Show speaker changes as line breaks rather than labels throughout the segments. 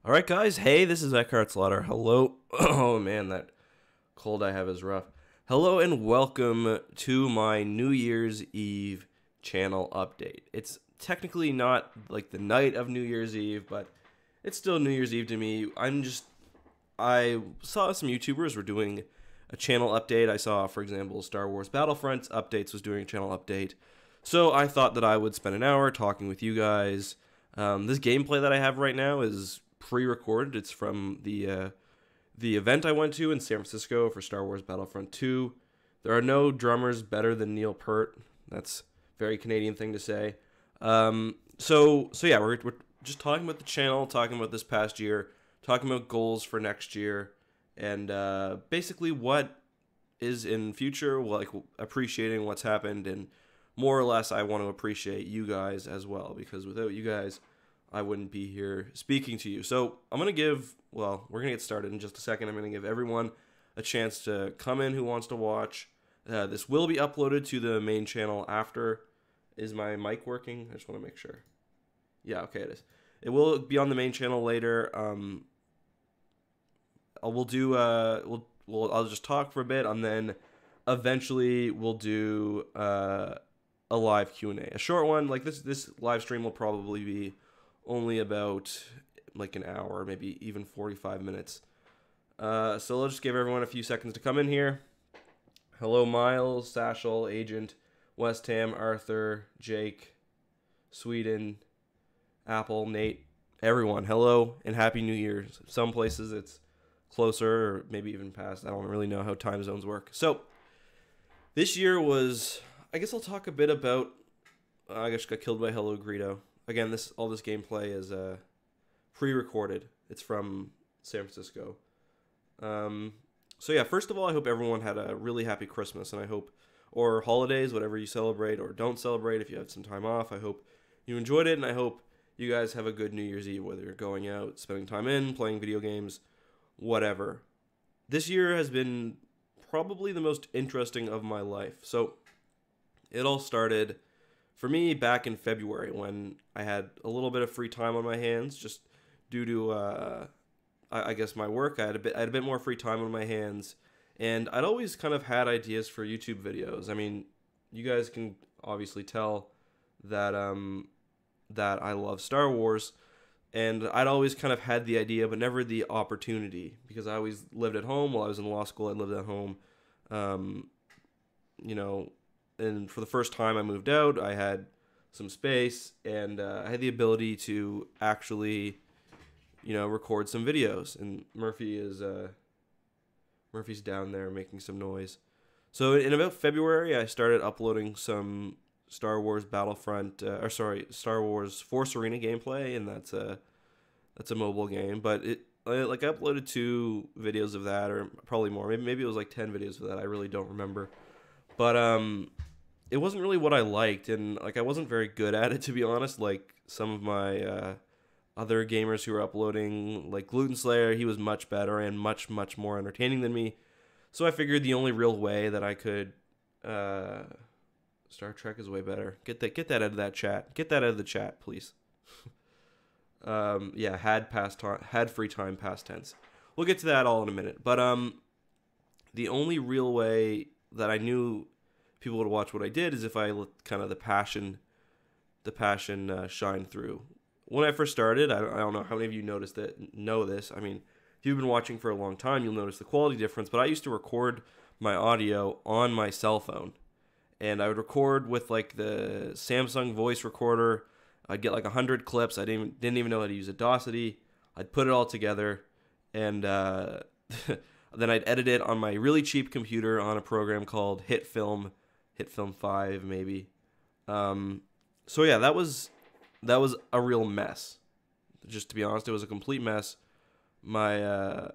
All right, guys. Hey, this is EckhartsLadder. Hello. Oh, man, that cold I have is rough. Hello and welcome to my New Year's Eve channel update. It's technically not like the night of New Year's Eve, but it's still New Year's Eve to me. I saw some YouTubers were doing a channel update. I saw, for example, Star Wars Battlefront Updates was doing a channel update. So I thought that I would spend an hour talking with you guys. This gameplay that I have right now is pre-recorded. It's from the event I went to in San Francisco for Star Wars Battlefront 2. There are no drummers better than Neil Peart. That's a very Canadian thing to say. So yeah, we're just talking about the channel, talking about this past year, talking about goals for next year, and basically what is in future, like appreciating what's happened, and more or less I want to appreciate you guys as well, because without you guys, I wouldn't be here speaking to you. So we're going to get started in just a second. I'm going to give everyone a chance to come in who wants to watch. This will be uploaded to the main channel after. Is my mic working? I just want to make sure. Yeah, okay, it is. It will be on the main channel later. I'll just talk for a bit, and then eventually we'll do a live Q&A. A short one. Like this live stream will probably be only about like an hour, maybe even 45 minutes. So let's just give everyone a few seconds to come in here. Hello, Miles, Sashel, Agent, West Ham, Arthur, Jake, Sweden, Apple, Nate, everyone. Hello and Happy New Year. Some places it's closer or maybe even past. I don't really know how time zones work. So this year was, I guess I'll talk a bit about, I guess got killed by Hello Greedo. Again, all this gameplay is pre-recorded. It's from San Francisco. So yeah, first of all, I hope everyone had a really happy Christmas, and I hope, or holidays, whatever you celebrate or don't celebrate, if you have some time off, I hope you enjoyed it, and I hope you guys have a good New Year's Eve, whether you're going out, spending time in, playing video games, whatever. This year has been probably the most interesting of my life. So it all started for me back in February when I had a little bit of free time on my hands, just due to I guess my work. I had a bit more free time on my hands, and I'd always kind of had ideas for YouTube videos. I mean, you guys can obviously tell that that I love Star Wars, and I'd always kind of had the idea, but never the opportunity, because I always lived at home. While I was in law school, I lived at home. And for the first time I moved out, I had some space, and I had the ability to actually, record some videos. And Murphy's down there making some noise. So in about February, I started uploading some Star Wars Star Wars Force Arena gameplay, and that's a mobile game. But I uploaded 2 videos of that, or probably more. Maybe it was like 10 videos of that. I really don't remember. But it wasn't really what I liked, and I wasn't very good at it, to be honest. Like some of my other gamers who were uploading, like Gluten Slayer, he was much better and much more entertaining than me. So I figured the only real way that I could Star Trek is way better. Get that out of that chat. Get that out of the chat, please. Yeah, had free time past tense. We'll get to that all in a minute. But the only real way that I knew people would watch what I did is if I let kind of the passion shine through. When I first started, I don't know how many of you know this. I mean, if you've been watching for a long time, you'll notice the quality difference. But I used to record my audio on my cell phone, and I would record with like the Samsung voice recorder. I'd get like 100 clips. I didn't even know how to use Audacity. I'd put it all together, and then I'd edit it on my really cheap computer on a program called HitFilm 5 maybe. So yeah, that was a real mess. Just to be honest, it was a complete mess. My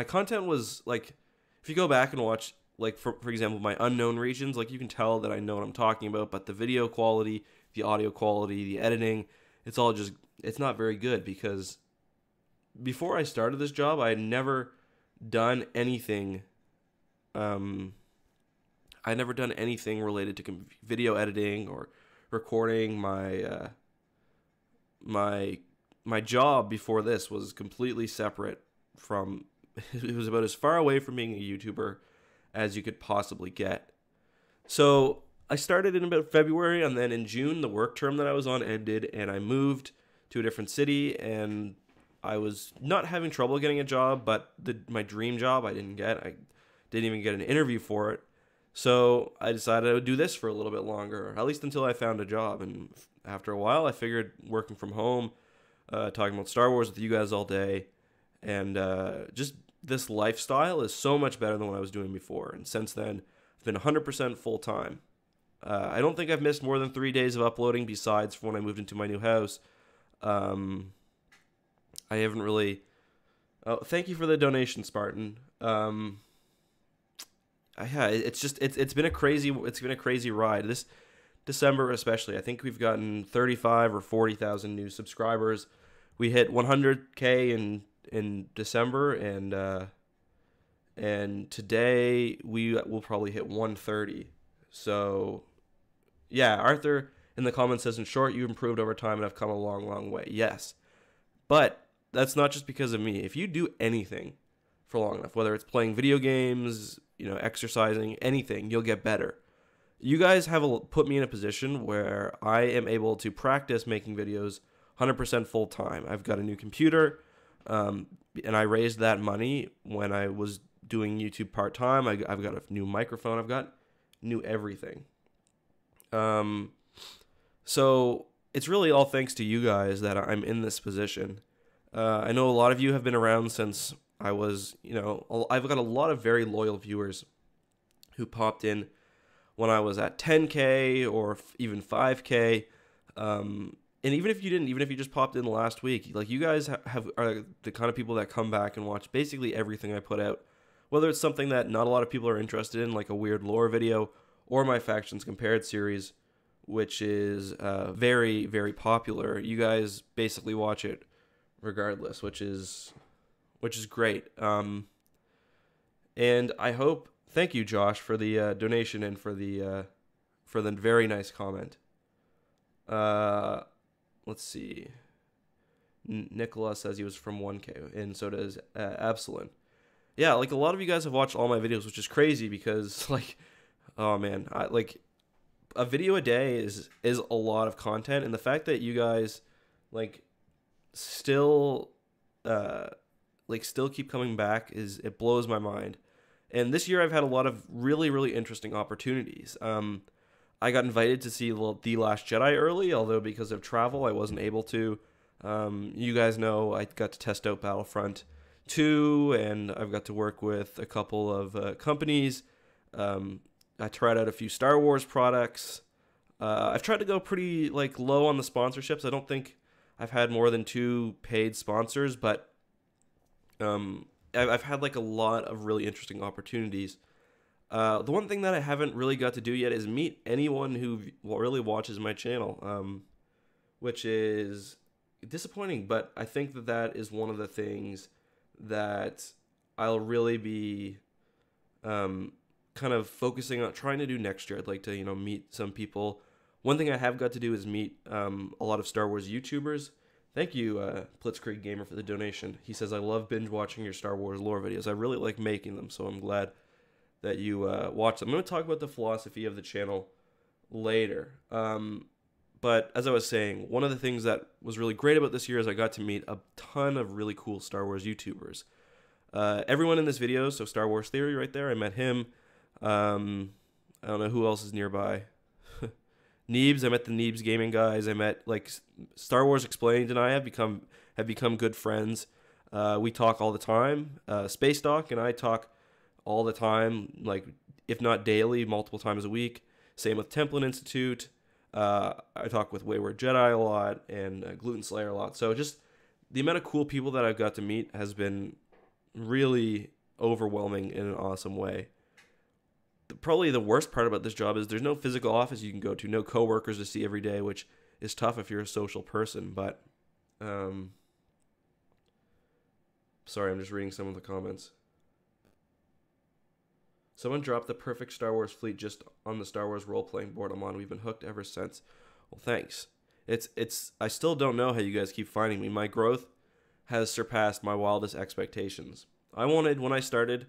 content was like, if you go back and watch, like for example, my unknown regions, like you can tell that I know what I'm talking about, but the video quality, the audio quality, the editing, it's not very good, because before I started this job, I had never done anything related to video editing or recording my my job before this was completely separate from, it was about as far away from being a YouTuber as you could possibly get. So I started in about February, and then in June, the work term that I was on ended, and I moved to a different city, and I was not having trouble getting a job, but my dream job I didn't get. I didn't even get an interview for it. So I decided I would do this for a little bit longer, at least until I found a job. And after a while, I figured working from home, talking about Star Wars with you guys all day, and just this lifestyle is so much better than what I was doing before. And since then, I've been 100% full-time. I don't think I've missed more than 3 days of uploading besides when I moved into my new house. I haven't really... Oh, thank you for the donation, Spartan. Yeah, it's been a crazy ride. This December especially, I think we've gotten 35 or 40,000 new subscribers. We hit 100K in December, and today we will probably hit 130. So, yeah, Arthur in the comments says, in short, you improved over time and have come a long, long way. Yes, but that's not just because of me. If you do anything for long enough, whether it's playing video games, exercising, anything, you'll get better. You guys have put me in a position where I am able to practice making videos 100% full time. I've got a new computer, and I raised that money when I was doing YouTube part time. I've got a new microphone. I've got new everything. So it's really all thanks to you guys that I'm in this position. I know a lot of you have been around since I was, I've got a lot of very loyal viewers who popped in when I was at 10K or even 5K. And even if you didn't, even if you just popped in last week, like, you guys are the kind of people that come back and watch basically everything I put out. Whether it's something that not a lot of people are interested in, like a weird lore video, or my Factions Compared series, which is very, very popular. You guys basically watch it regardless, which is great. And I hope, thank you, Josh, for the donation and for the very nice comment. Let's see. Nicola says he was from 1K, and so does Absalon. Yeah, like, a lot of you guys have watched all my videos, which is crazy because, like, oh man, a video a day is a lot of content, and the fact that you guys still keep coming back it blows my mind. And this year I've had a lot of really, really interesting opportunities. I got invited to see The Last Jedi early, although because of travel I wasn't able to. You guys know I got to test out Battlefront 2, and I've got to work with a couple of companies. I tried out a few Star Wars products. I've tried to go pretty low on the sponsorships. I don't think I've had more than 2 paid sponsors, but I've had a lot of really interesting opportunities. The one thing that I haven't really got to do yet is meet anyone who really watches my channel, which is disappointing, but I think that is one of the things that I'll really be kind of focusing on trying to do next year. I'd like to, meet some people. One thing I have got to do is meet a lot of Star Wars YouTubers. Thank you, Blitzkrieg Gamer, for the donation. He says, I love binge watching your Star Wars lore videos. I really like making them, so I'm glad that you watch them. I'm going to talk about the philosophy of the channel later. But as I was saying, one of the things that was really great about this year is I got to meet a ton of really cool Star Wars YouTubers. Everyone in this video, so Star Wars Theory right there, I met him. I don't know who else is nearby. Neebs, I met the Neebs gaming guys. I met Star Wars Explained, and I have become good friends. We talk all the time. Space Doc and I talk all the time, if not daily, multiple times a week. Same with Templin Institute. I talk with Wayward Jedi a lot and Gluten Slayer a lot. So just the amount of cool people that I've got to meet has been really overwhelming in an awesome way. Probably the worst part about this job is there's no physical office you can go to, no coworkers to see every day, which is tough if you're a social person. But sorry, I'm just reading some of the comments. Someone dropped the perfect Star Wars fleet just on the Star Wars role-playing board I'm on. We've been hooked ever since. Well, thanks. I still don't know how you guys keep finding me. My growth has surpassed my wildest expectations. I wanted, when I started,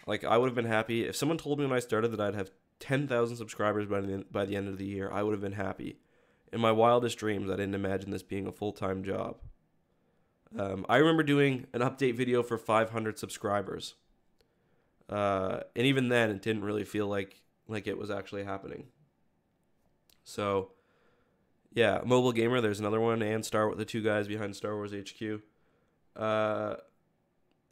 like, I would have been happy if someone told me when I started that I'd have 10,000 subscribers by the end of the year. I would have been happy. In my wildest dreams, I didn't imagine this being a full-time job. I remember doing an update video for 500 subscribers. And even then, it didn't really feel like it was actually happening. So, yeah, Mobile Gamer, there's another one, and the two guys behind Star Wars HQ.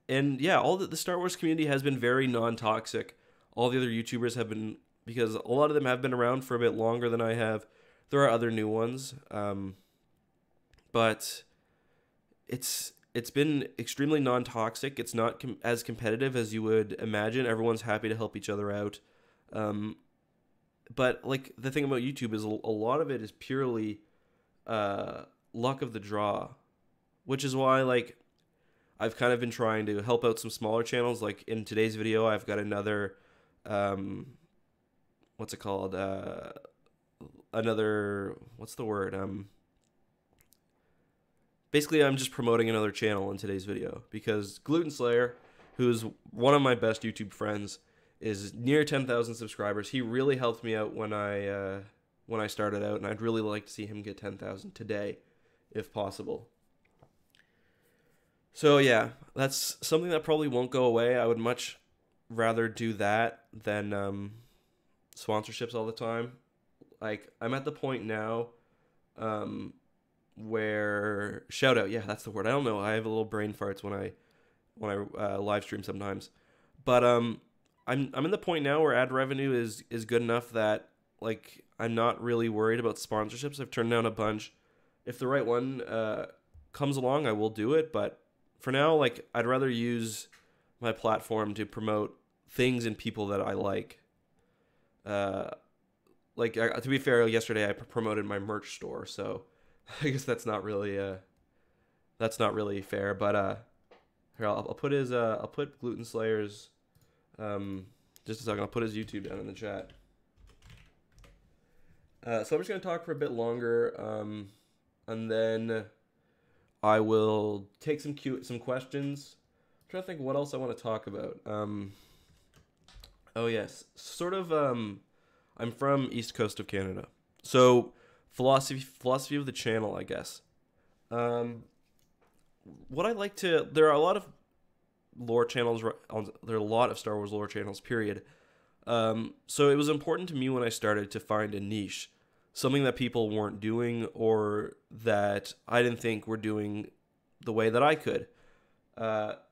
And yeah, all the Star Wars community has been very non-toxic. All the other YouTubers have been, because a lot of them have been around for a bit longer than I have. There are other new ones, but it's been extremely non-toxic. It's not as competitive as you would imagine. Everyone's happy to help each other out. But like the thing about YouTube is a lot of it is purely luck of the draw, which is why like I've kind of been trying to help out some smaller channels. Like in today's video, I've got another what's it called? What's the word? Basically, I'm just promoting another channel in today's video because Gluten Slayer, who's one of my best YouTube friends, is near 10,000 subscribers. He really helped me out when I started out, and I'd really like to see him get 10,000 today, if possible. So yeah, that's something that probably won't go away. I would much rather do that than sponsorships all the time. Like, I'm at the point now where shout out, yeah, that's the word. I don't know. I have a little brain farts when I live stream sometimes, but I'm in the point now where ad revenue is good enough that like I'm not really worried about sponsorships. I've turned down a bunch. If the right one comes along, I will do it. But for now, like I'd rather use my platform to promote things and people that I like. To be fair, yesterday I promoted my merch store, so I guess that's not really fair. But here I'll put Gluten Slayer's just a second. I'll put his YouTube down in the chat. So I'm just gonna talk for a bit longer, and then I will take some questions. I'm trying to think what else I want to talk about. Oh yes, sort of. I'm from East Coast of Canada, so philosophy of the channel, I guess. What I like to, there are a lot of lore channels. There are a lot of Star Wars lore channels. Period. So it was important to me when I started to find a niche, something that people weren't doing or that I didn't think were doing the way that I could.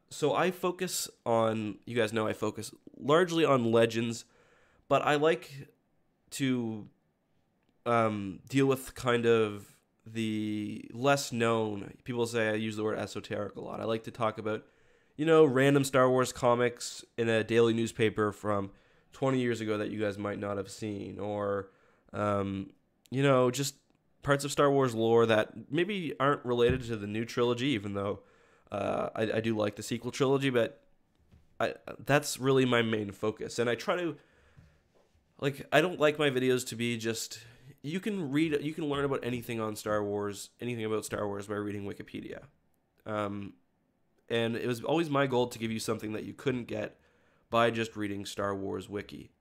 So I focus on, you guys know I focus largely on legends, but I like to deal with kind of the less known. People say I use the word esoteric a lot. I like to talk about, random Star Wars comics in a daily newspaper from 20 years ago that you guys might not have seen, or, just parts of Star Wars lore that maybe aren't related to the new trilogy, even though I do like the sequel trilogy, but that's really my main focus. And I try to, I don't like my videos to be just, you can learn about anything on Star Wars, anything about Star Wars by reading Wikipedia. And it was always my goal to give you something that you couldn't get by just reading Star Wars Wiki.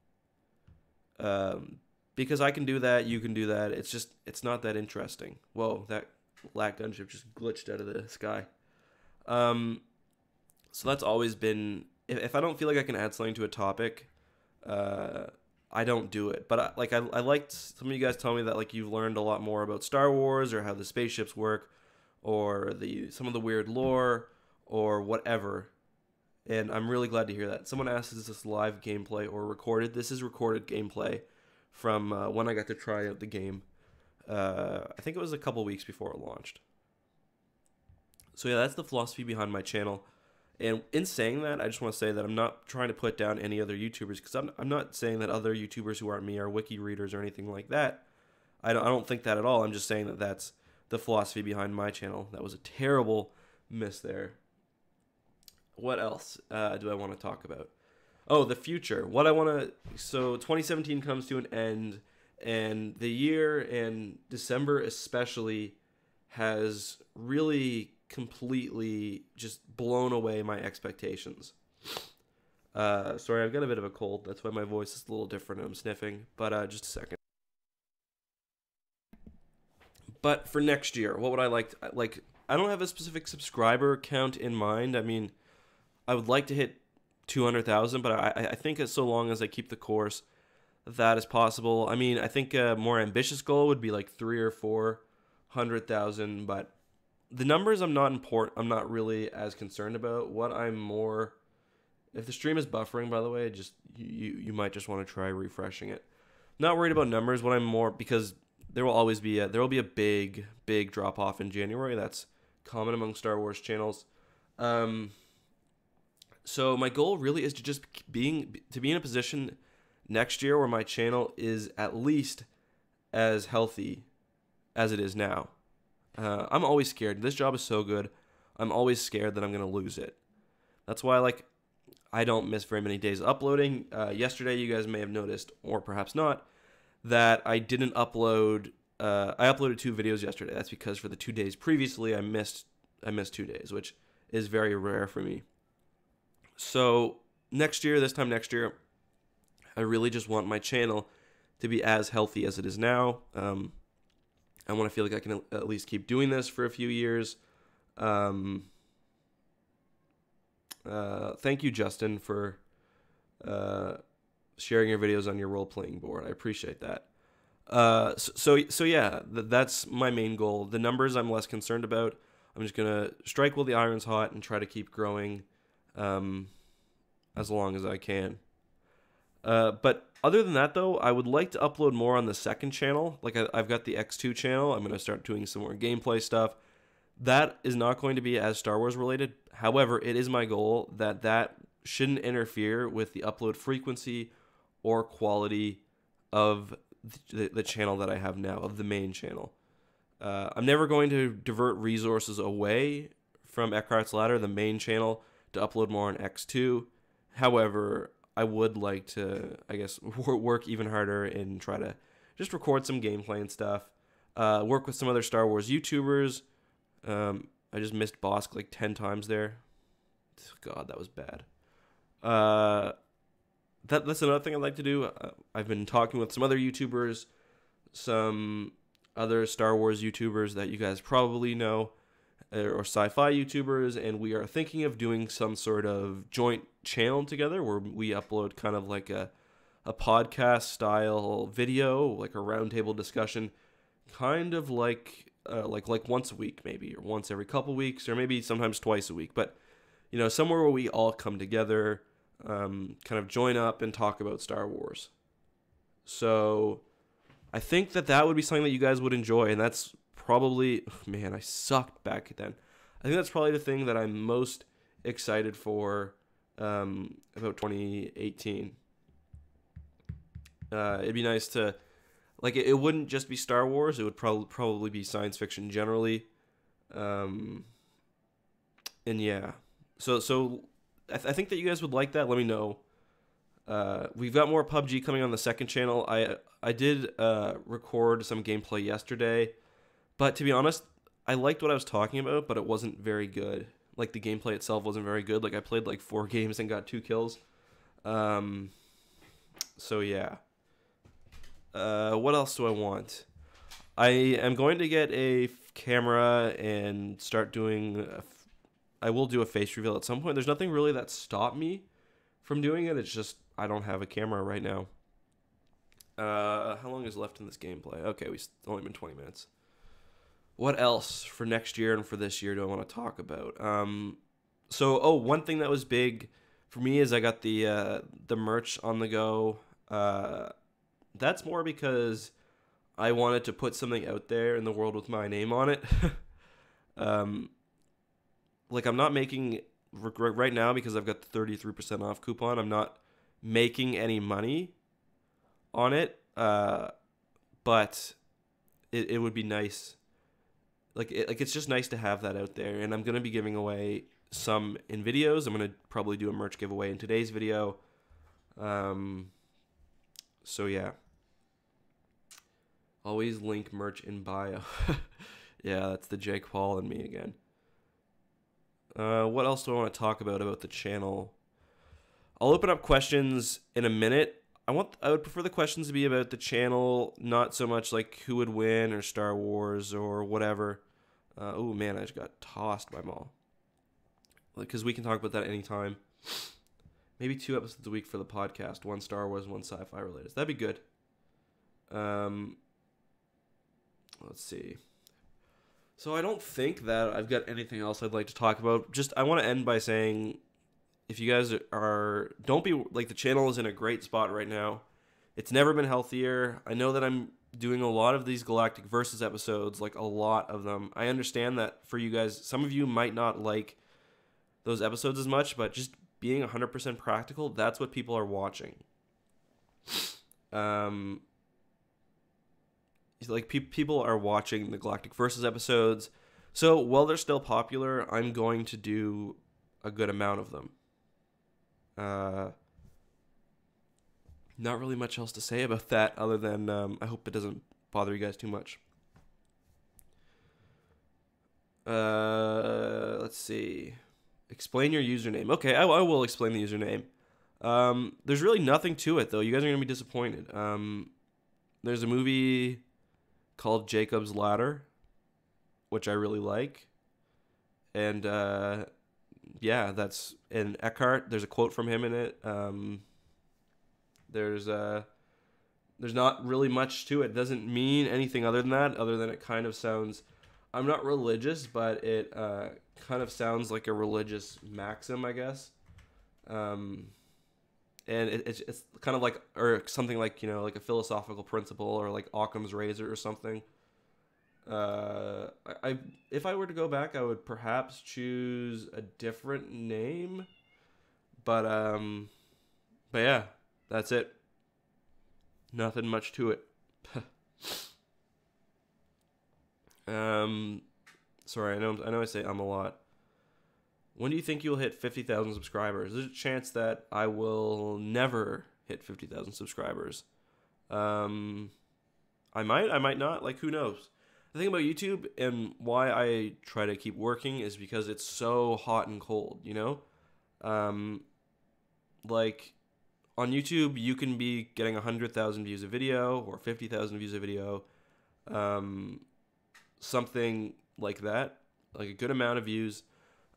Because I can do that, you can do that. It's not that interesting. Whoa, that black gunship just glitched out of the sky. So that's always been, if I don't feel like I can add something to a topic, I don't do it. But I liked some of you guys tell me that you've learned a lot more about Star Wars or how the spaceships work or some of the weird lore or whatever. And I'm really glad to hear that. Someone asked, is this live gameplay or recorded? This is recorded gameplay from when I got to try out the game. I think it was a couple weeks before it launched. So yeah, that's the philosophy behind my channel. And in saying that, I just want to say that I'm not trying to put down any other YouTubers, because I'm not saying that other YouTubers who aren't me are wiki readers or anything like that. I don't think that at all. I'm just saying that that's the philosophy behind my channel. That was a terrible miss there. What else do I want to talk about? Oh, the future. So 2017 comes to an end, And the year, and December especially, has really completely just blown away my expectations. Sorry, I've got a bit of a cold. That's why my voice is a little different. I'm sniffing. But just a second. But for next year, what would I like? I don't have a specific subscriber count in mind. I mean, I would like to hit 200,000, but I think that so long as I keep the course, that is possible. I mean, I think a more ambitious goal would be like 3 or 400,000, but the numbers I'm not really as concerned about. What I'm more, if the stream is buffering, by the way, just you might just want to try refreshing it. Not worried about numbers. What I'm more, because there will be a big drop off in January. That's common among Star Wars channels. So my goal really is to just be in a position next year where my channel is at least as healthy as it is now. I'm always scared. This job is so good. I'm always scared that I'm going to lose it. That's why I don't miss very many days uploading. Yesterday, you guys may have noticed, or perhaps not, that I didn't upload. I uploaded 2 videos yesterday. That's because for the 2 days previously, I missed 2 days, which is very rare for me. So this time next year, I really just want my channel to be as healthy as it is now. I want to feel like I can at least keep doing this for a few years. Thank you, Justin, for sharing your videos on your role-playing board. I appreciate that. So yeah, that's my main goal. The numbers I'm less concerned about. I'm just going to strike while the iron's hot and try to keep growing as long as I can. But other than that, though, I would like to upload more on the second channel. Like, I've got the X2 channel. I'm going to start doing some more gameplay stuff. That is not going to be as Star Wars related. However, it is my goal that shouldn't interfere with the upload frequency or quality of the channel that I have now, of the main channel. I'm never going to divert resources away from EckhartsLadder, the main channel, to upload more on X2. However, I would like to, I guess, work even harder and try to just record some gameplay and stuff. Work with some other Star Wars YouTubers. I just missed Bosk like 10 times there. God, that was bad. That's another thing I'd like to do. I've been talking with some other YouTubers, some other Star Wars YouTubers that you guys probably know, or sci-fi YouTubers, and we are thinking of doing some sort of joint channel together where we upload kind of like a podcast style video, like a roundtable discussion, kind of like once a week maybe, or once every couple weeks, or maybe sometimes twice a week, but somewhere where we all come together, kind of join up and talk about Star Wars. So I think that would be something that you guys would enjoy, and that's probably, man, I sucked back then. I think that's probably the thing that I'm most excited for about 2018. It'd be nice to, it wouldn't just be Star Wars. It would probably be science fiction generally. And yeah, so I think that you guys would like that. Let me know. We've got more PUBG coming on the second channel. I did record some gameplay yesterday, but to be honest, I liked what I was talking about, but it wasn't very good. Like, the gameplay itself wasn't very good. Like, I played like 4 games and got 2 kills. So yeah. What else do I want? I am going to get a camera and start doing. I will do a face reveal at some point. There's nothing really that stopped me from doing it. It's just I don't have a camera right now. How long is left in this gameplay? Okay, we've only been 20 minutes. What else for next year and for this year do I want to talk about? One thing that was big for me is I got the merch on the go. That's more because I wanted to put something out there in the world with my name on it. I'm not making, right now, because I've got the 33% off coupon, I'm not making any money on it. But it would be nice. It's just nice to have that out there. And I'm going to be giving away some in videos. I'm going to probably do a merch giveaway in today's video. So yeah. Always link merch in bio. Yeah, that's the Jake Paul and me again. What else do I want to talk about the channel? I'll open up questions in a minute. I would prefer the questions to be about the channel, not so much like who would win or Star Wars or whatever. Oh man, I just got tossed by Maul. Because we can talk about that anytime. Maybe 2 episodes a week for the podcast. 1 Star Wars, 1 sci-fi related. That'd be good. Let's see. So I don't think that I've got anything else I'd like to talk about. Just I want to end by saying, if you guys don't be like, the channel is in a great spot right now. It's never been healthier. I know that I'm doing a lot of these Galactic Versus episodes, like a lot of them. I understand that for you guys, some of you might not like those episodes as much, but just being 100% practical, that's what people are watching. Like people are watching the Galactic Versus episodes, so while they're still popular, I'm going to do a good amount of them. Not really much else to say about that other than I hope it doesn't bother you guys too much. Let's see. Explain your username. Okay, I will explain the username. There's really nothing to it, though. You guys are going to be disappointed. There's a movie called Jacob's Ladder, which I really like. And, yeah, that's in Eckhart. There's a quote from him in it. There's not really much to it. It doesn't mean anything other than that, other than it kind of sounds... I'm not religious, but it kind of sounds like a religious maxim, I guess. And it's kind of like, or something like, like a philosophical principle, or like Occam's razor or something. If I were to go back, I would perhaps choose a different name. But yeah, that's it. Nothing much to it. Sorry, I know I say a lot. When do you think you'll hit 50,000 subscribers? There's a chance that I will never hit 50,000 subscribers. I might not. Like, who knows? The thing about YouTube and why I try to keep working is because it's so hot and cold, Like, on YouTube, you can be getting 100,000 views a video or 50,000 views a video. Something like that, like a good amount of views,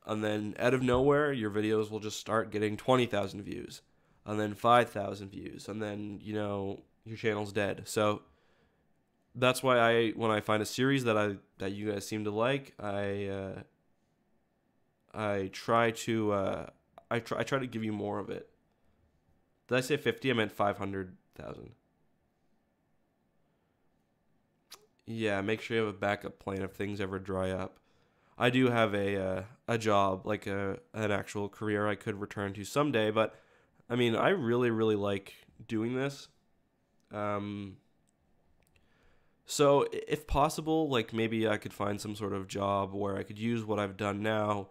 and then out of nowhere your videos will just start getting 20,000 views, and then 5,000 views, and then your channel's dead. So that's why when I find a series that you guys seem to like, I try to give you more of it. Did I say 50? I meant 500,000. Yeah, make sure you have a backup plan if things ever dry up. I do have a job, like an actual career I could return to someday, but I mean, I really, really like doing this. So if possible, like maybe I could find some sort of job where I could use what I've done now,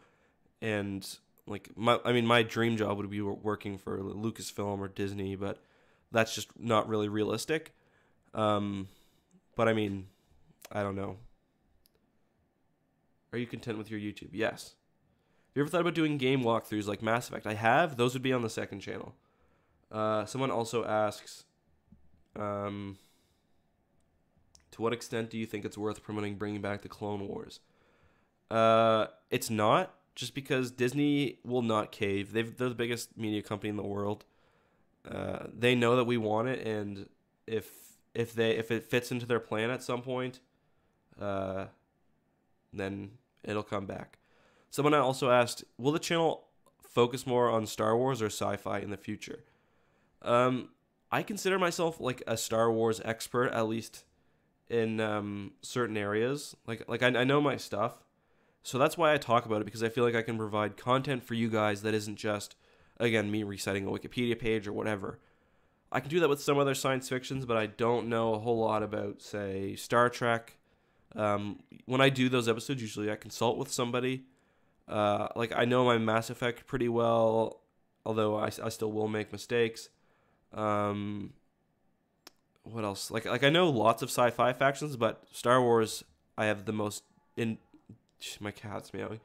and like my dream job would be working for Lucasfilm or Disney, but that's just not really realistic. But I mean, I don't know. Are you content with your YouTube? Yes. Have you ever thought about doing game walkthroughs like Mass Effect? I have. Those would be on the second channel. Someone also asks, to what extent do you think it's worth promoting bringing back the Clone Wars? It's not, just because Disney will not cave. They're the biggest media company in the world. They know that we want it, and if it fits into their plan at some point, then it'll come back. Someone also asked, will the channel focus more on Star Wars or sci-fi in the future? I consider myself like a Star Wars expert, at least in certain areas. Like I know my stuff, so that's why I talk about it, because I feel like I can provide content for you guys that isn't just, again, me reciting a Wikipedia page or whatever. I can do that with some other science fictions, but I don't know a whole lot about, say, Star Trek. When I do those episodes, usually I consult with somebody. Like, I know my Mass Effect pretty well, although I still will make mistakes. what else? Like I know lots of sci-fi factions, but Star Wars I have the most in. My cat's meowing.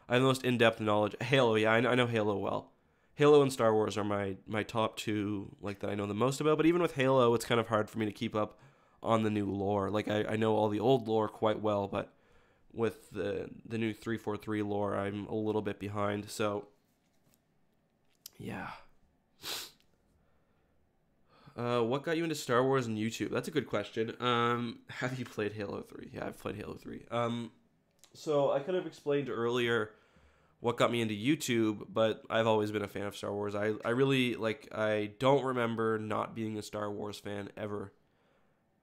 I have the most in-depth knowledge. Halo, yeah, I know Halo well. Halo and Star Wars are my top two, like, that I know the most about. But even with Halo, it's kind of hard for me to keep up on the new lore. Like I know all the old lore quite well, but with the new 343 lore, I'm a little bit behind. So yeah. What got you into Star Wars and YouTube? That's a good question. Have you played Halo 3? Yeah, I've played Halo 3. So I could have explained earlier what got me into YouTube, but I've always been a fan of Star Wars. I really, like, I don't remember not being a Star Wars fan ever.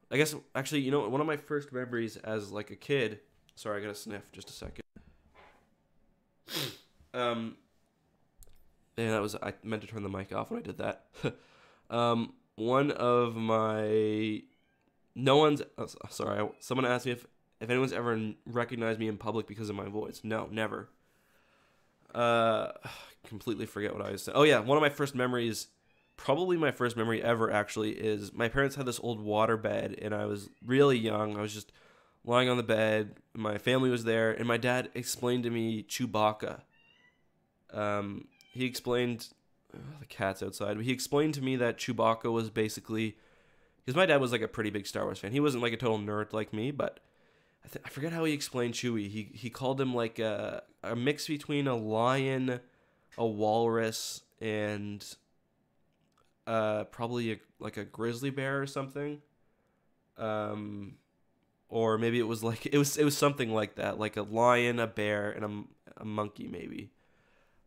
I guess, actually, you know, one of my first memories as, like, a kid... Sorry, I gotta sniff just a second. Yeah, that was... I meant to turn the mic off when I did that. One of my... No one's... Oh, sorry, someone asked me if anyone's ever recognized me in public because of my voice. No, never. Completely forget what I was saying. Oh yeah, one of my first memories, probably my first memory ever actually, is my parents had this old water bed, and I was really young. I was just lying on the bed. My family was there, and my dad explained to me Chewbacca. He explained... the cat's outside. But he explained to me that Chewbacca was basically... Because my dad was like a pretty big Star Wars fan. He wasn't like a total nerd like me, but... I forget how he explained Chewie. He called him like a mix between a lion, a walrus, and probably like a grizzly bear or something. Or maybe it was like it was something like that, like a lion, a bear, and a monkey maybe.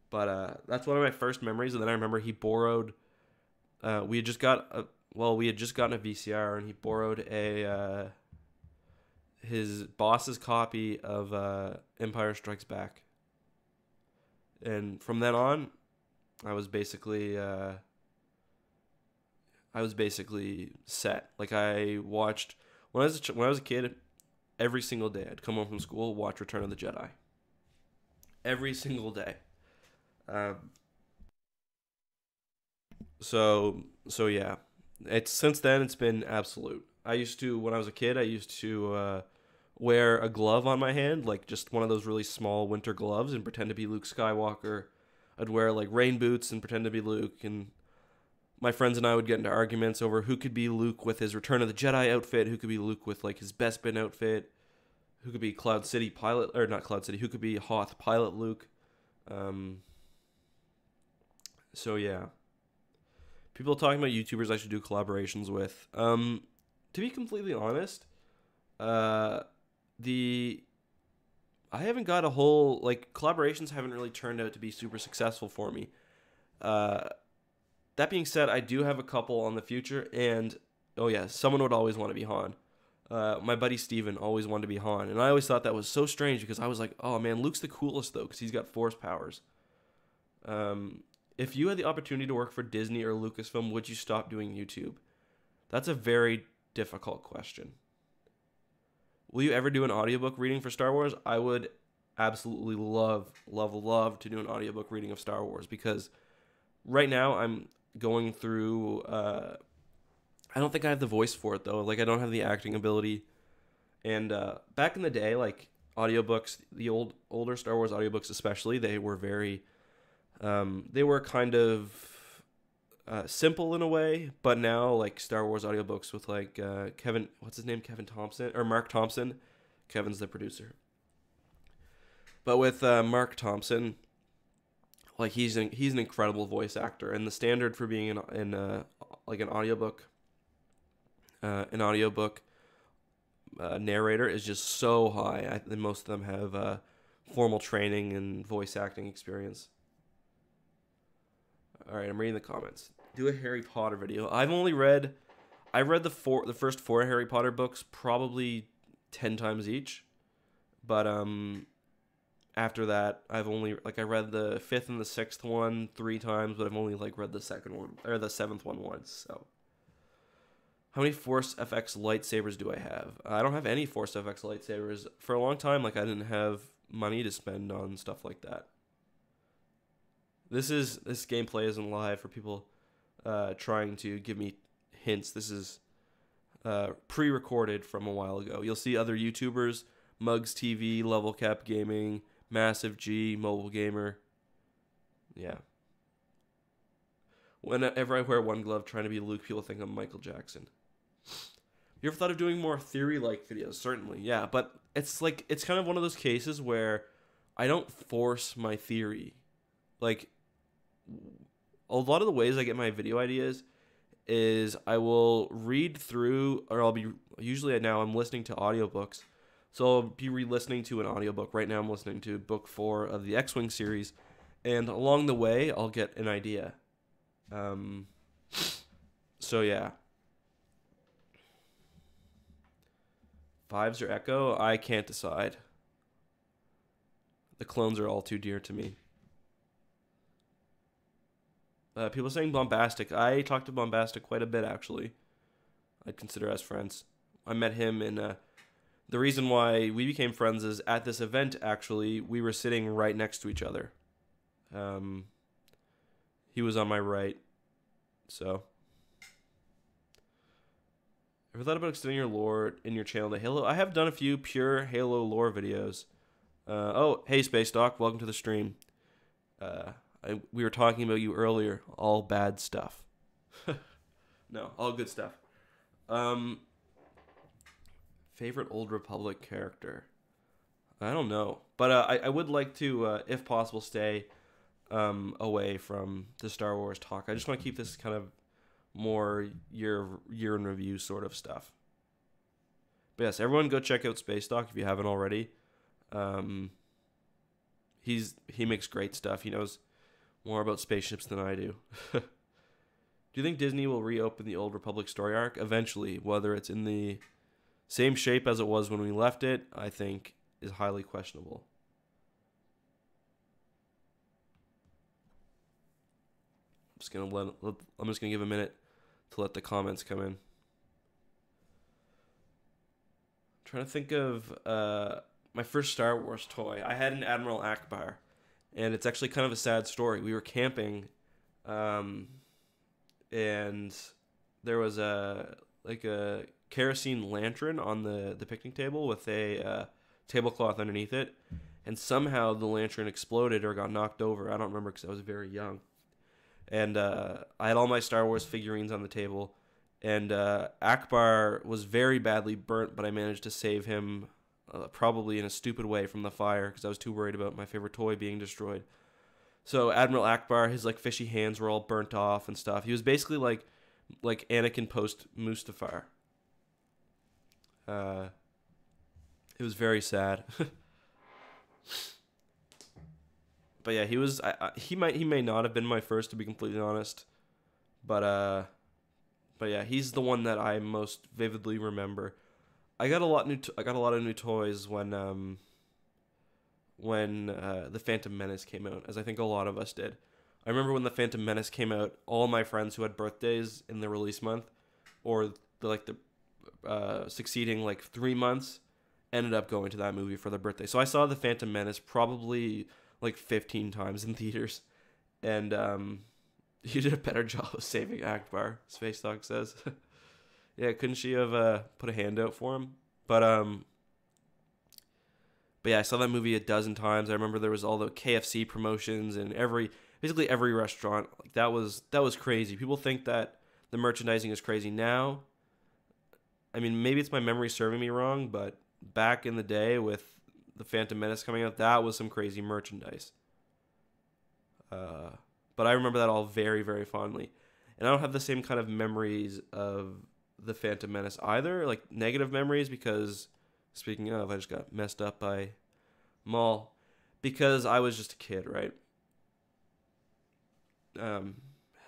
But that's one of my first memories. And then I remember he borrowed. We had just gotten a VCR, and he borrowed his boss's copy of Empire Strikes Back. And from then on, I was basically set. Like, I watched when I was a kid, every single day I'd come home from school, watch Return of the Jedi. Every single day. So yeah. Since then it's been absolute. When I was a kid, I used to wear a glove on my hand, like just one of those really small winter gloves, and pretend to be Luke Skywalker. I'd wear like rain boots and pretend to be Luke, and my friends and I would get into arguments over who could be Luke with his Return of the Jedi outfit, who could be Luke with like his Bespin outfit, who could be Cloud City pilot, or not Cloud City, who could be Hoth pilot Luke. So yeah. People talking about YouTubers I should do collaborations with. To be completely honest, I haven't got a whole, like, collaborations haven't really turned out to be super successful for me. That being said, I do have a couple on the future, and oh yeah, someone would always want to be Han. My buddy Steven always wanted to be Han, and I always thought that was so strange because I was like, oh man, Luke's the coolest though because he's got force powers. If you had the opportunity to work for Disney or Lucasfilm, would you stop doing YouTube? That's a very difficult question. Will you ever do an audiobook reading for Star Wars? I would absolutely love to do an audiobook reading of Star Wars, because right now I'm going through... I don't think I have the voice for it, though. Like, I don't have the acting ability. And back in the day, like, audiobooks, the older Star Wars audiobooks especially, they were very... they were kind of simple in a way, but now, like, Star Wars audiobooks with, like, what's his name? Kevin Thompson? Or Mark Thompson. Kevin's the producer. But with Mark Thompson, like, he's an incredible voice actor, and the standard for being in like an audiobook narrator is just so high. Most of them have formal training and voice acting experience. All right, I'm reading the comments. Do a Harry Potter video. I read the first 4 Harry Potter books probably 10 times each, but after that I've only, like, I read the 5th and the 6th one 3 times, but I've only, like, read the 2nd one or the 7th one once. So, how many Force FX lightsabers do I have? I don't have any Force FX lightsabers. For a long time, like, I didn't have money to spend on stuff like that. This gameplay isn't live for people trying to give me hints. This is pre-recorded from a while ago. You'll see other YouTubers, Mugs TV, Level Cap Gaming, Massive G, Mobile Gamer. Yeah. Whenever I wear one glove trying to be Luke, people think I'm Michael Jackson. You ever thought of doing more theory-like videos? Certainly, yeah. But it's like, it's kind of one of those cases where I don't force my theory. Like, a lot of the ways I get my video ideas is I will read through, or usually now I'm listening to audiobooks. So I'll be re-listening to an audiobook. Right now I'm listening to book 4 of the X-Wing series. And along the way, I'll get an idea. So yeah. Fives or Echo? I can't decide. The clones are all too dear to me. People are saying Bombastic. I talked to Bombastic quite a bit, actually. I'd consider us friends. I met him in... the reason why we became friends is at this event, actually, we were sitting right next to each other. He was on my right. So... Ever thought about extending your lore in your channel to Halo? I have done a few pure Halo lore videos. Oh, hey Space Doc, welcome to the stream. We were talking about you earlier. All bad stuff. No, all good stuff. Favorite Old Republic character? I don't know. But I would like to, if possible, stay away from the Star Wars talk. I just want to keep this kind of more year in review sort of stuff. But yes, everyone go check out Space Doc if you haven't already. He makes great stuff. He knows more about spaceships than I do. Do you think Disney will reopen the Old Republic story arc eventually? Whether it's in the same shape as it was when we left it, I think is highly questionable. I'm just gonna give a minute to let the comments come in. I'm trying to think of my first Star Wars toy. I had an Admiral Akbar, and it's actually kind of a sad story. We were camping, and there was a kerosene lantern on the picnic table with a tablecloth underneath it, and somehow the lantern exploded or got knocked over. I don't remember because I was very young. And I had all my Star Wars figurines on the table. And Akbar was very badly burnt, but I managed to save him probably in a stupid way from the fire because I was too worried about my favorite toy being destroyed. So Admiral Akbar, his like fishy hands were all burnt off and stuff. He was basically like Anakin post Mustafar. It was very sad. But yeah, he was. He may not have been my first, to be completely honest. But yeah, he's the one that I most vividly remember. I got a lot of new toys when the Phantom Menace came out, as I think a lot of us did. I remember when the Phantom Menace came out, all my friends who had birthdays in the release month, or the succeeding 3 months, ended up going to that movie for their birthday. So I saw the Phantom Menace probably 15 times in theaters, and you did a better job of saving Akbar, Space Dog says. Yeah, couldn't she have put a hand out for him? But yeah, I saw that movie a dozen times. I remember there was all the KFC promotions and basically every restaurant. That was crazy. People think that the merchandising is crazy now. I mean, maybe it's my memory serving me wrong, but back in the day with the Phantom Menace coming out, that was some crazy merchandise. But I remember that all very, very fondly. And I don't have the same kind of memories of the Phantom Menace either, negative memories, because, speaking of, I just got messed up by Maul, because I was just a kid, right?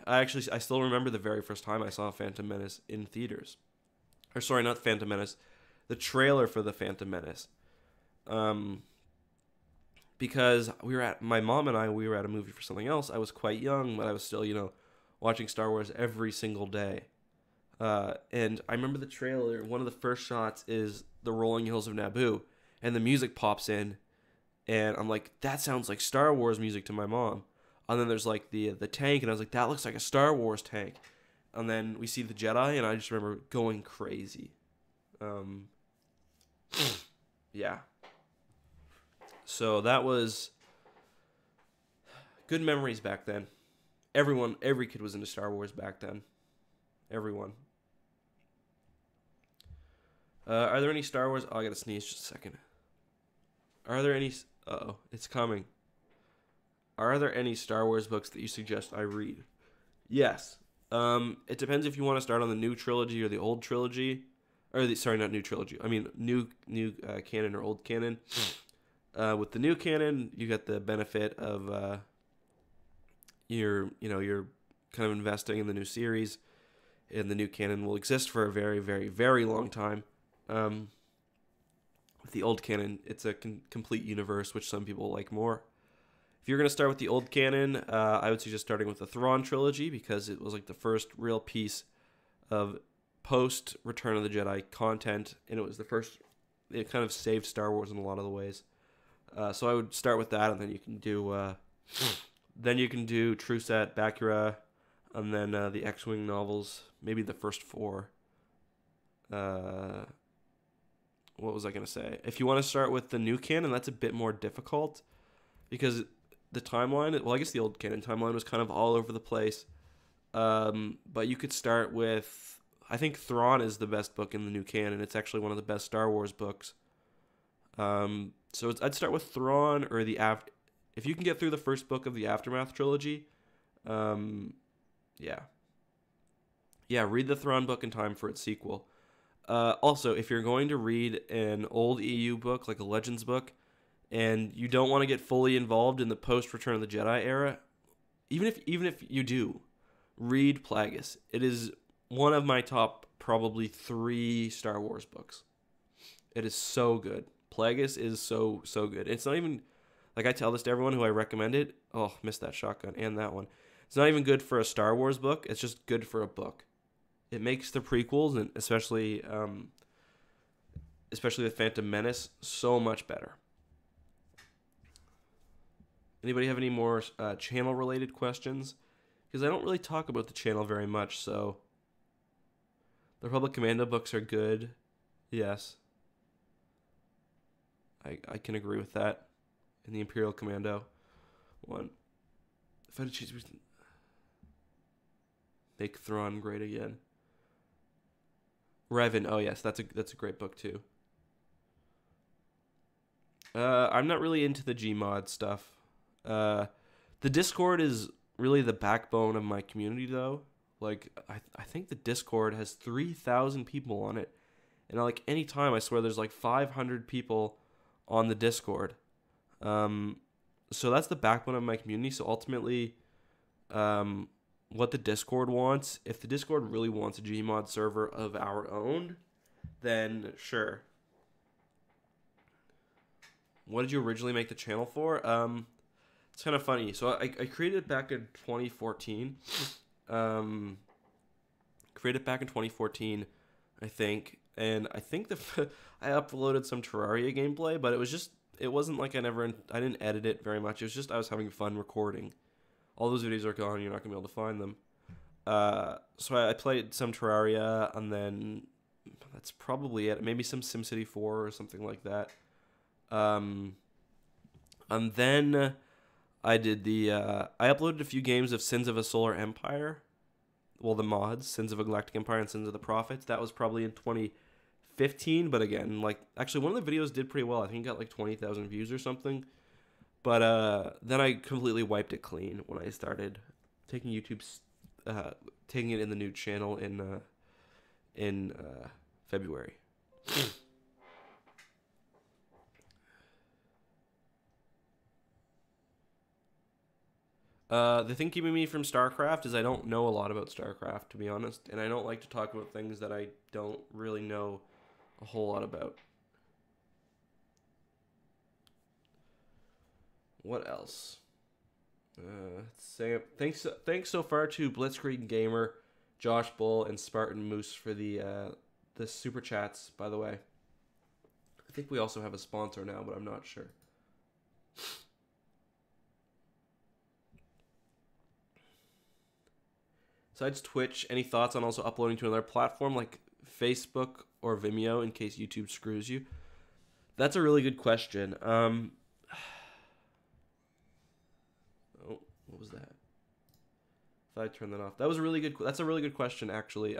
I still remember the very first time I saw Phantom Menace in theaters. Or sorry, not Phantom Menace, the trailer for the Phantom Menace. Because my mom and I were at a movie for something else. I was quite young, but I was still, watching Star Wars every single day. And I remember the trailer, one of the first shots is the rolling hills of Naboo, and the music pops in, and I'm like, that sounds like Star Wars music to my mom. And then there's the tank, and I was like, that looks like a Star Wars tank. and then we see the Jedi, and I just remember going crazy. Yeah. So that was good memories back then. Every kid was into Star Wars back then. Everyone. Are there any Star Wars? Oh, I gotta sneeze just a second. Are there any? Uh-oh, it's coming. Are there any Star Wars books that you suggest I read? Yes. It depends if you want to start on the new trilogy or the old trilogy, sorry, not new trilogy. I mean new canon or old canon. With the new canon, you get the benefit of you're kind of investing in the new series, and the new canon will exist for a very, very, very long time. With the old canon, it's a complete universe, which some people like more. If you're going to start with the old canon, I would suggest starting with the Thrawn trilogy, because it was like the first real piece of post Return of the Jedi content, and it was the first. It kind of saved Star Wars in a lot of the ways. So I would start with that, and then you can do True Set, Bakura, and then the X-Wing novels, maybe the first 4. What was I going to say? If you want to start with the new canon, that's a bit more difficult, because the timeline, well, I guess the old canon timeline was kind of all over the place. But you could start with, I think Thrawn is the best book in the new canon. It's actually one of the best Star Wars books. So I'd start with Thrawn or if you can get through the first book of the Aftermath trilogy, yeah, read the Thrawn book in time for its sequel. Also, if you're going to read an old EU book, like a Legends book, and you don't want to get fully involved in the post-Return of the Jedi era, even if you do, read Plagueis. It is one of my top probably 3 Star Wars books. It is so good. Plagueis is so good. It's not even, like, I tell this to everyone who I recommend it. Oh, missed that shotgun and that one. It's not even good for a Star Wars book. It's just good for a book. It makes the prequels, and especially the Phantom Menace, so much better. Anybody have any more channel-related questions? Because I don't really talk about the channel very much, so. The Republic Commando books are good. Yes. I can agree with that. And the Imperial Commando one. If I had to choose, make Thrawn great again. Revan, oh yes, that's a great book too. I'm not really into the Gmod stuff. The Discord is really the backbone of my community, though. Like, I think the Discord has 3,000 people on it, and like any time, I swear there's like 500 people on the Discord. So that's the backbone of my community. So ultimately, what the Discord wants, if the Discord really wants a Gmod server of our own, then sure. What did you originally make the channel for? It's kind of funny. So I created it back in 2014. I think. And I think I uploaded some Terraria gameplay, but it wasn't like I didn't edit it very much. It was just I was having fun recording. All those videos are gone. You're not going to be able to find them. So I played some Terraria, and then that's probably it. Maybe some SimCity 4 or something like that. And then I did I uploaded a few games of Sins of a Solar Empire. Well, the mods, Sins of a Galactic Empire and Sins of the Prophets. That was probably in 2015, but again, like, actually one of the videos did pretty well. I think it got like 20,000 views or something. But then I completely wiped it clean when I started taking taking it in the new channel in February. The thing keeping me from StarCraft is I don't know a lot about StarCraft, to be honest, and I don't like to talk about things that I don't really know a whole lot about. What else? Thanks so far to Blitzkrieg Gamer, Josh Bull, and Spartan Moose for the super chats, by the way. I think we also have a sponsor now, but I'm not sure. besides Twitch, any thoughts on also uploading to another platform like Facebook or Vimeo in case YouTube screws you? That's a really good question. Oh, what was that? If I turn that off, that was a really good. That's a really good question, actually.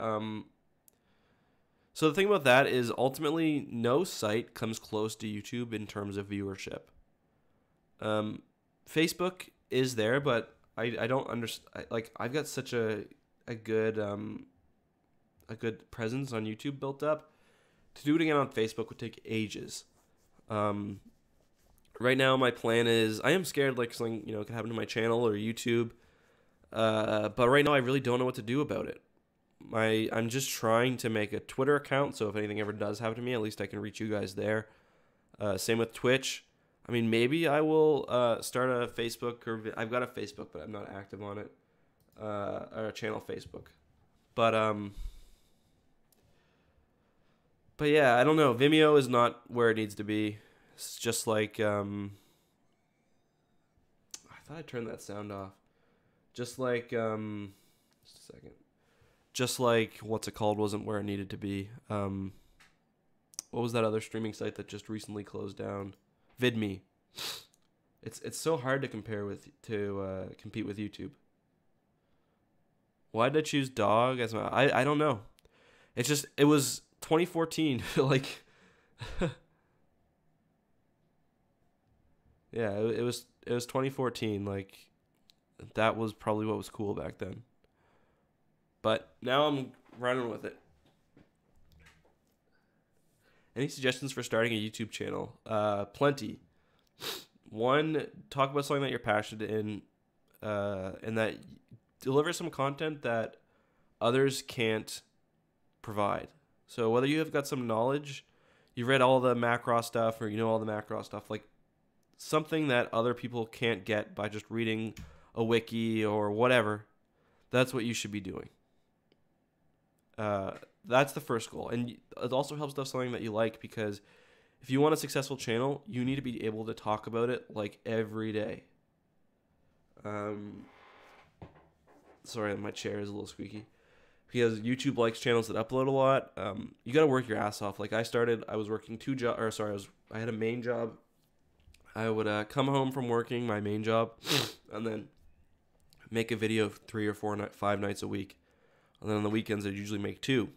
So the thing about that is ultimately no site comes close to YouTube in terms of viewership. Facebook is there, but I don't understand. Like I've got such a good presence on YouTube built up. To do it again on Facebook would take ages. Right now my plan is I am scared like something could happen to my channel or YouTube. But right now I really don't know what to do about it. I'm just trying to make a Twitter account, so if anything ever does happen to me, at least I can reach you guys there. Same with Twitch. I mean, maybe I will start a Facebook, or I've got a Facebook, but I'm not active on it, or a channel Facebook. But yeah, I don't know. Vimeo is not where it needs to be. It's just like I thought I turned that sound off. Just like just a second. Just like what's it called wasn't where it needed to be. What was that other streaming site that just recently closed down? VidMe. It's so hard to compete with YouTube. Why did I choose dog as my? I don't know. It's just it was 2014. Like, yeah, it was 2014. Like, that was probably what was cool back then. But now I'm running with it. Any suggestions for starting a YouTube channel? Plenty. One, talk about something that you're passionate in, and that deliver some content that others can't provide. So whether you have got some knowledge, you've read all the Macross stuff, or you know all the Macross stuff, like something that other people can't get by just reading a wiki or whatever, that's what you should be doing. That's the first goal. And it also helps to have something that you like, because if you want a successful channel, you need to be able to talk about it like every day. Sorry, my chair is a little squeaky. Because YouTube likes channels that upload a lot. You got to work your ass off. Like I was working I had a main job. I would come home from working my main job and then make a video 3 or 5 nights a week. And then on the weekends, I'd usually make 2.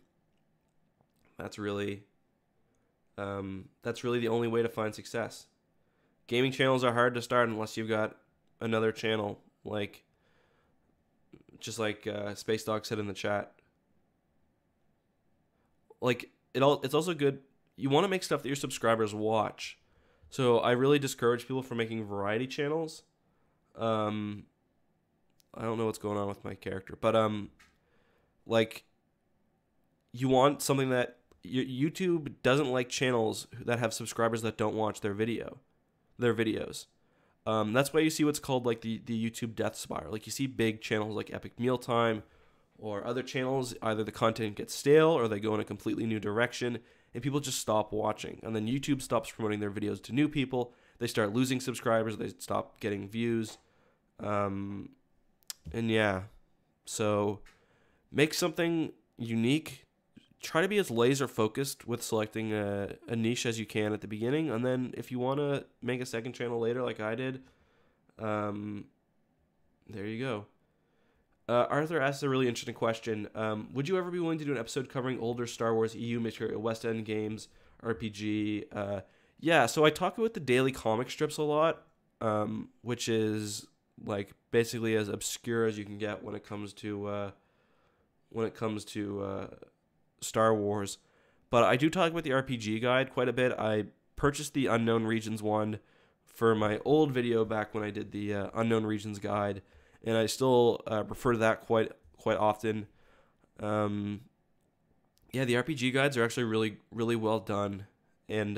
That's really the only way to find success. Gaming channels are hard to start unless you've got another channel, like Space Dog said in the chat. Like it's also good. You want to make stuff that your subscribers watch. So I really discourage people from making variety channels. I don't know what's going on with my character, but like you want something that YouTube doesn't like channels that have subscribers that don't watch their videos. That's why you see what's called like the YouTube death spiral. Like you see big channels like Epic Mealtime or other channels, either the content gets stale or they go in a completely new direction and people just stop watching. And then YouTube stops promoting their videos to new people. They start losing subscribers. They stop getting views. And yeah, so make something unique. Try to be as laser focused with selecting a niche as you can at the beginning. And then if you want to make a second channel later like I did, there you go. Arthur asks a really interesting question. Would you ever be willing to do an episode covering older Star Wars EU material, West End games, RPG? Yeah, so I talk about the daily comic strips a lot, which is like basically as obscure as you can get when it comes to Star Wars. But I do talk about the RPG guide quite a bit. I purchased the Unknown Regions one for my old video back when I did the Unknown Regions guide, and I still refer to that quite often. Yeah, the RPG guides are actually really, really well done, and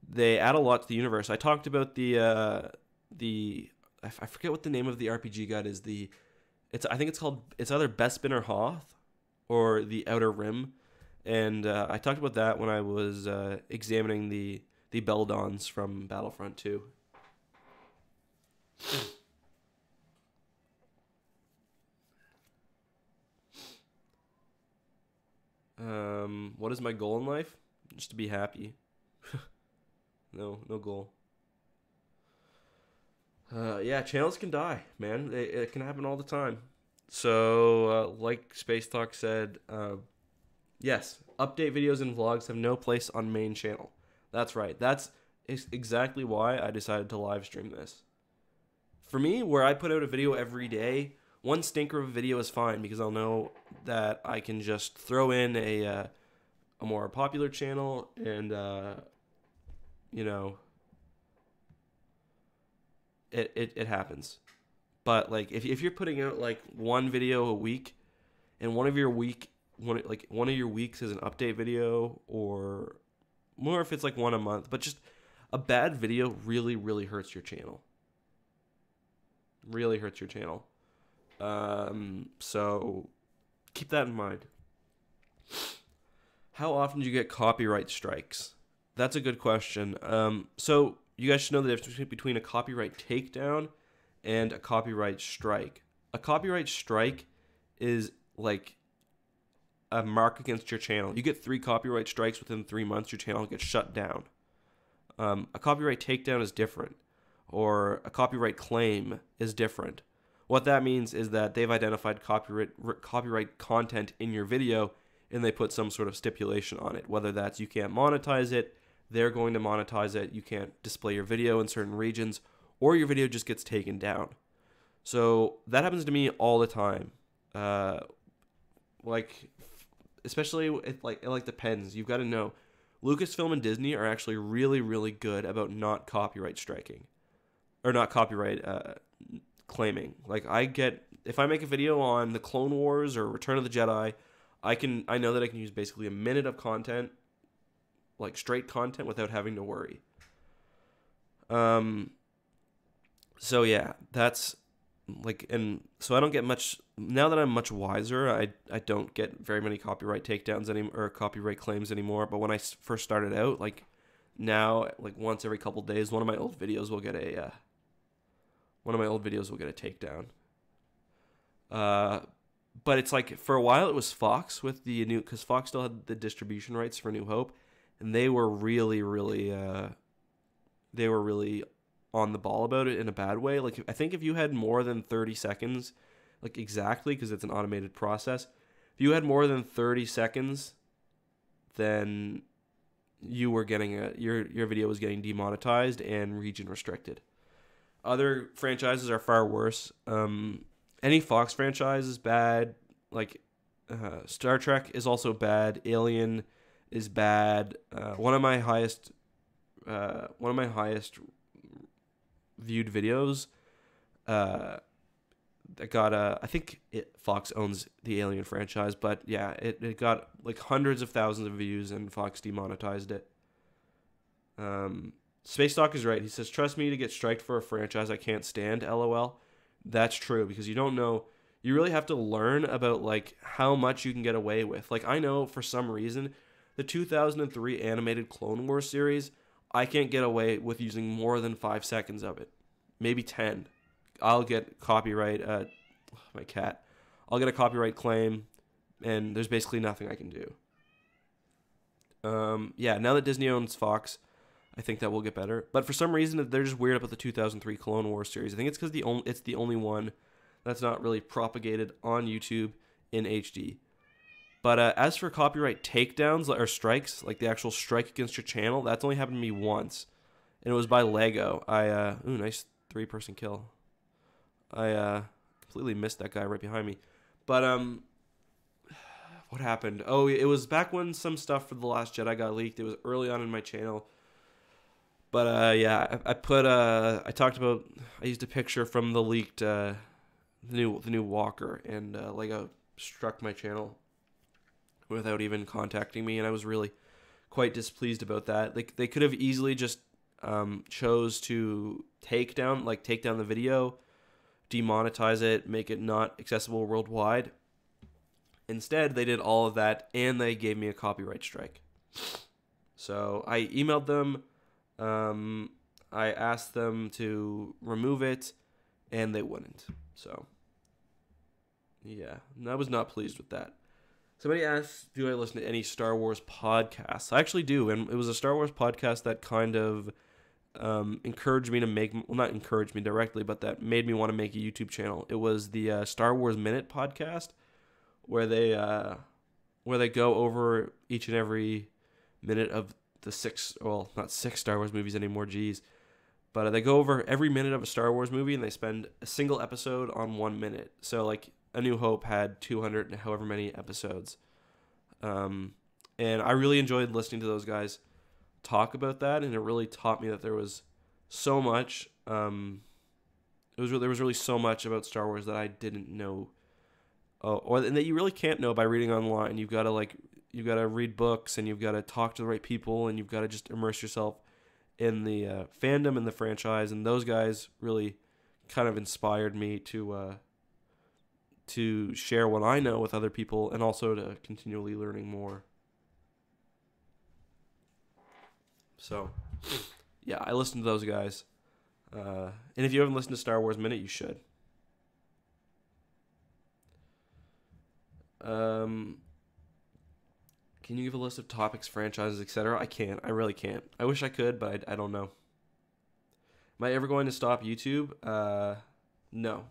they add a lot to the universe. I talked about I forget what the name of the RPG guide is. I think it's either Bespin or Hoth or the Outer Rim, and I talked about that when I was examining the Beldons from Battlefront 2. What is my goal in life? Just to be happy. No goal. Yeah, channels can die, man. It can happen all the time. So, like Space Talk said, yes, update videos and vlogs have no place on main channel. That's right. That's exactly why I decided to live stream this. For me, where I put out a video every day, one stinker of a video is fine because I'll know that I can just throw in a more popular channel and, you know, it happens. But like if you're putting out like one video a week, and one of your weeks is an update video, or more if it's like one a month, but just a bad video really hurts your channel. Really hurts your channel. So keep that in mind. How often do you get copyright strikes? That's a good question. So you guys should know the difference between a copyright takedown and a copyright strike. A copyright strike is like a mark against your channel. You get 3 copyright strikes within 3 months, your channel gets shut down. A copyright takedown is different, or a copyright claim is different. What that means is that they've identified copyright content in your video, and they put some sort of stipulation on it, whether that's you can't monetize it, they're going to monetize it, you can't display your video in certain regions, or your video just gets taken down. So that happens to me all the time. Especially it depends. You've got to know, Lucasfilm and Disney are actually really good about not copyright striking, or not copyright claiming. Like if I make a video on the Clone Wars or Return of the Jedi, I know that I can use basically a minute of content, like straight content, without having to worry. So yeah, that's like, and so I don't get much, now that I'm much wiser, I don't get very many copyright takedowns or copyright claims anymore. But when I first started out, like now, like once every couple days, one of my old videos will get a takedown. But it's like, for a while it was Fox with the new, because Fox still had the distribution rights for New Hope, and they were really on the ball about it in a bad way. Like, I think if you had more than 30 seconds, like exactly, because it's an automated process, if you had more than 30 seconds, then you were getting your video was getting demonetized and region restricted. Other franchises are far worse. Any Fox franchise is bad. Like Star Trek is also bad. Alien is bad. One of my highest viewed videos, I think Fox owns the Alien franchise, but yeah, it got like hundreds of thousands of views, and Fox demonetized it. Space Talk is right. He says, trust me to get striked for a franchise I can't stand, LOL. That's true, because you don't know, you really have to learn about like how much you can get away with. Like, I know for some reason, the 2003 animated Clone Wars series, I can't get away with using more than 5 seconds of it. Maybe 10. I'll get copyright, my cat. I'll get a copyright claim, and there's basically nothing I can do. Yeah, now that Disney owns Fox, I think that will get better. But for some reason, they're just weird about the 2003 Clone Wars series. I think it's because it's the only one that's not really propagated on YouTube in HD. But as for copyright takedowns or strikes, like the actual strike against your channel, that's only happened to me once. And it was by Lego. Ooh, nice 3-person kill. I completely missed that guy right behind me. But, what happened? Oh, it was back when some stuff for The Last Jedi got leaked. It was early on in my channel. But, yeah, I used a picture from the leaked, the new Walker, and Lego struck my channel without even contacting me, and I was really quite displeased about that. Like, they could have easily just chose to take down the video, demonetize it, make it not accessible worldwide. Instead, they did all of that, and they gave me a copyright strike. So I emailed them. I asked them to remove it, and they wouldn't. So, yeah, I was not pleased with that. Somebody asked, do I listen to any Star Wars podcasts? I actually do, and it was a Star Wars podcast that kind of encouraged me to make, well, not encouraged me directly, but that made me want to make a YouTube channel. It was the Star Wars Minute podcast, where they go over each and every minute of the not six Star Wars movies anymore, geez. But they go over every minute of a Star Wars movie, and they spend a single episode on 1 minute. So, like, A New Hope had 200 and however many episodes. And I really enjoyed listening to those guys talk about that, and it really taught me that there was so much. There was really so much about Star Wars that I didn't know, and that you really can't know by reading online. You've got to read books, and you've got to talk to the right people, and you've got to just immerse yourself in the fandom and the franchise. And those guys really kind of inspired me to share what I know with other people, and also to continually learning more. So, yeah, I listen to those guys. And if you haven't listened to Star Wars Minute, you should. Can you give a list of topics, franchises, etc.? I can't. I really can't. I wish I could, but I don't know. Am I ever going to stop YouTube? No.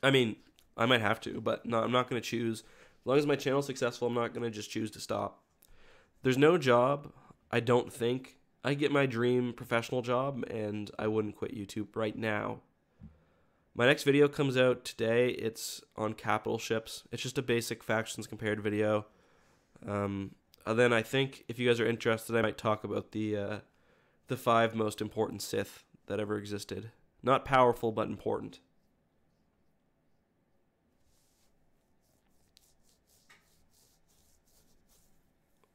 I mean, I might have to, but no, I'm not going to choose. As long as my channel's successful, I'm not going to just choose to stop. There's no job, I don't think. I get my dream professional job, and I wouldn't quit YouTube right now. My next video comes out today. It's on capital ships. It's just a basic factions compared video. And then I think if you guys are interested, I might talk about the 5 most important Sith that ever existed. Not powerful, but important.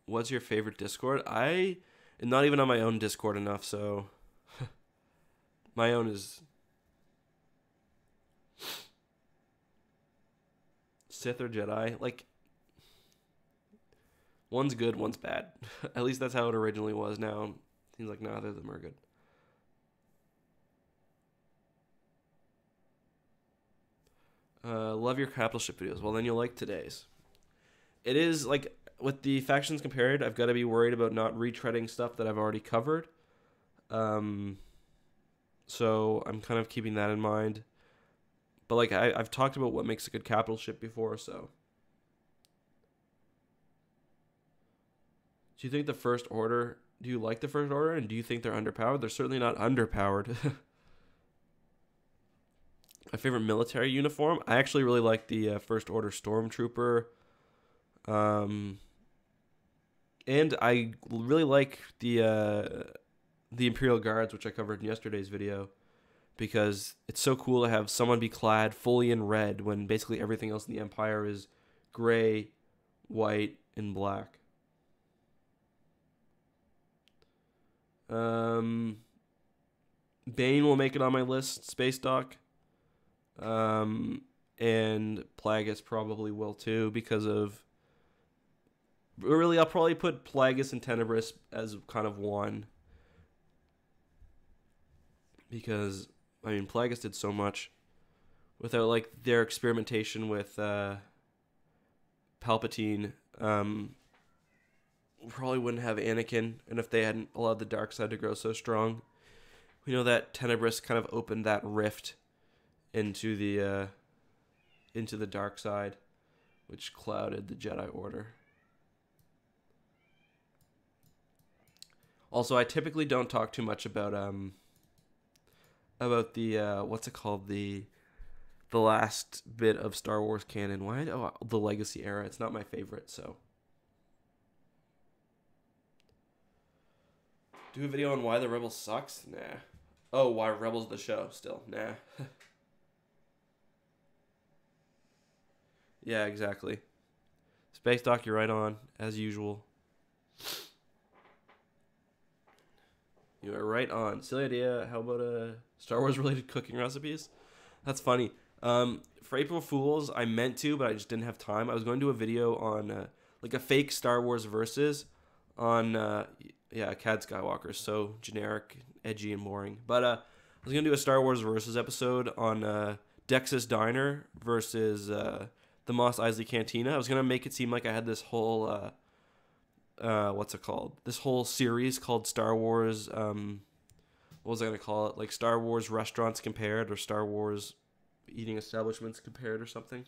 What's your favorite Discord? I am not even on my own Discord enough, so my own is Sith or Jedi. Like, one's good, one's bad. At least that's how it originally was. Now it seems like neither of them are good. Love your capital ship videos. Well, then you'll like today's. It is like, with the factions compared, I've got to be worried about not retreading stuff that I've already covered. So I'm kind of keeping that in mind. But like I've talked about what makes a good capital ship before, so. Do you like the First Order, and do you think they're underpowered? They're certainly not underpowered. My favorite military uniform? I actually really like the First Order Stormtrooper. And I really like the Imperial Guards, which I covered in yesterday's video, because it's so cool to have someone be clad fully in red when basically everything else in the Empire is gray, white, and black. Bane will make it on my list, Space Dock. And Plagueis probably will too, because of... Really, I'll probably put Plagueis and Tenebris as kind of one. Because, I mean, Plagueis did so much. Without, like, their experimentation with Palpatine, we probably wouldn't have Anakin. And if they hadn't allowed the dark side to grow so strong. We know that Tenebris kind of opened that rift into the dark side, which clouded the Jedi Order. Also, I typically don't talk too much about the what's it called, the last bit of Star Wars canon. Why? Oh, the Legacy era. It's not my favorite, so. Do a video on why the Rebels sucks? Nah. Oh, why Rebels the show? Still, nah. Yeah, exactly. Space Doc, you're right on, as usual. You are right on. Silly idea. How about Star Wars related cooking recipes? That's funny. For April Fools, I meant to, but I just didn't have time. I was going to do a video on like a fake Star Wars versus on Cad Skywalker. So generic, edgy, and boring. But I was gonna do a Star Wars versus episode on Dex's Diner versus the Mos Eisley Cantina. I was gonna make it seem like I had this whole what's it called? This whole series called Star Wars. What was I gonna call it? Like Star Wars restaurants compared, or Star Wars eating establishments compared, or something.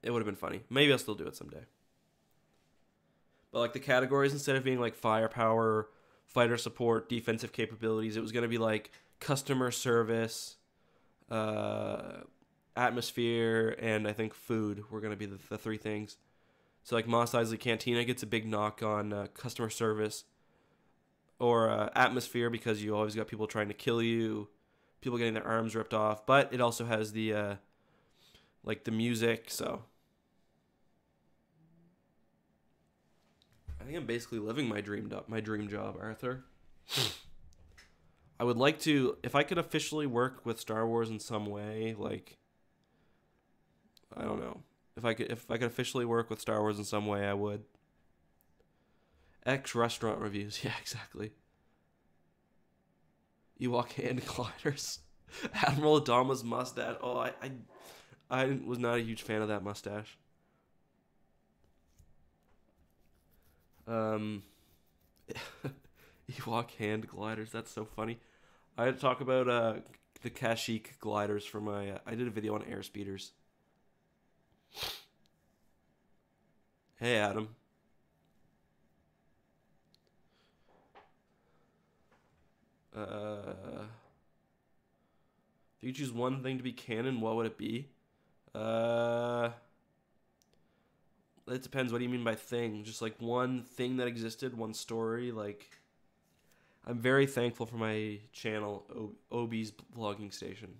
It would have been funny. Maybe I'll still do it someday. But like the categories, instead of being like firepower, fighter support, defensive capabilities, it was gonna be like customer service, atmosphere, and I think food were gonna be the three things. So like Mos Eisley Cantina gets a big knock on customer service, or atmosphere, because you always got people trying to kill you, people getting their arms ripped off. But it also has the like the music. So I think I'm basically living my dream job, Arthur. I would like to, if I could officially work with Star Wars in some way, like, I don't know. If I could officially work with Star Wars in some way, I would. X restaurant reviews. Yeah, exactly. Ewok hand gliders. Admiral Adama's mustache. Oh, I was not a huge fan of that mustache. Ewok hand gliders. That's so funny. I had to talk about the Kashyyyk gliders for my. I did a video on air speeders. Hey, Adam. If you could choose one thing to be canon, what would it be? It depends. What do you mean by thing? Just like one thing that existed, one story. Like, I'm very thankful for my channel, Obi's vlogging station.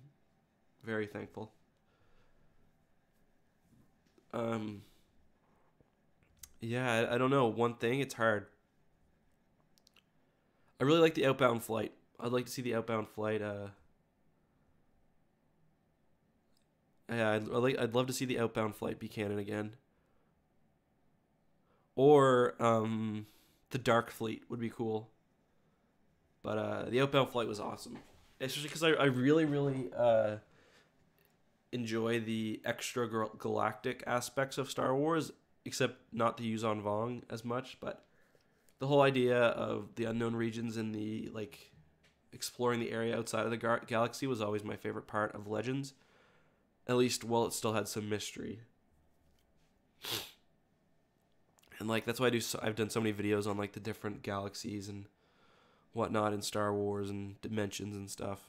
Very thankful. Yeah, I don't know. One thing, it's hard. I really like the Outbound flight. I'd like to see the Outbound flight. Yeah, I'd love to see the Outbound flight be canon again. Or the Dark Fleet would be cool. But the Outbound flight was awesome, especially because I really enjoy the extra galactic aspects of Star Wars, except not the Yuzon Vong as much. But the whole idea of the unknown regions and the like exploring the area outside of the galaxy was always my favorite part of Legends. At least while it still had some mystery. And like that's why I've done so many videos on like the different galaxies and whatnot in Star Wars and dimensions and stuff.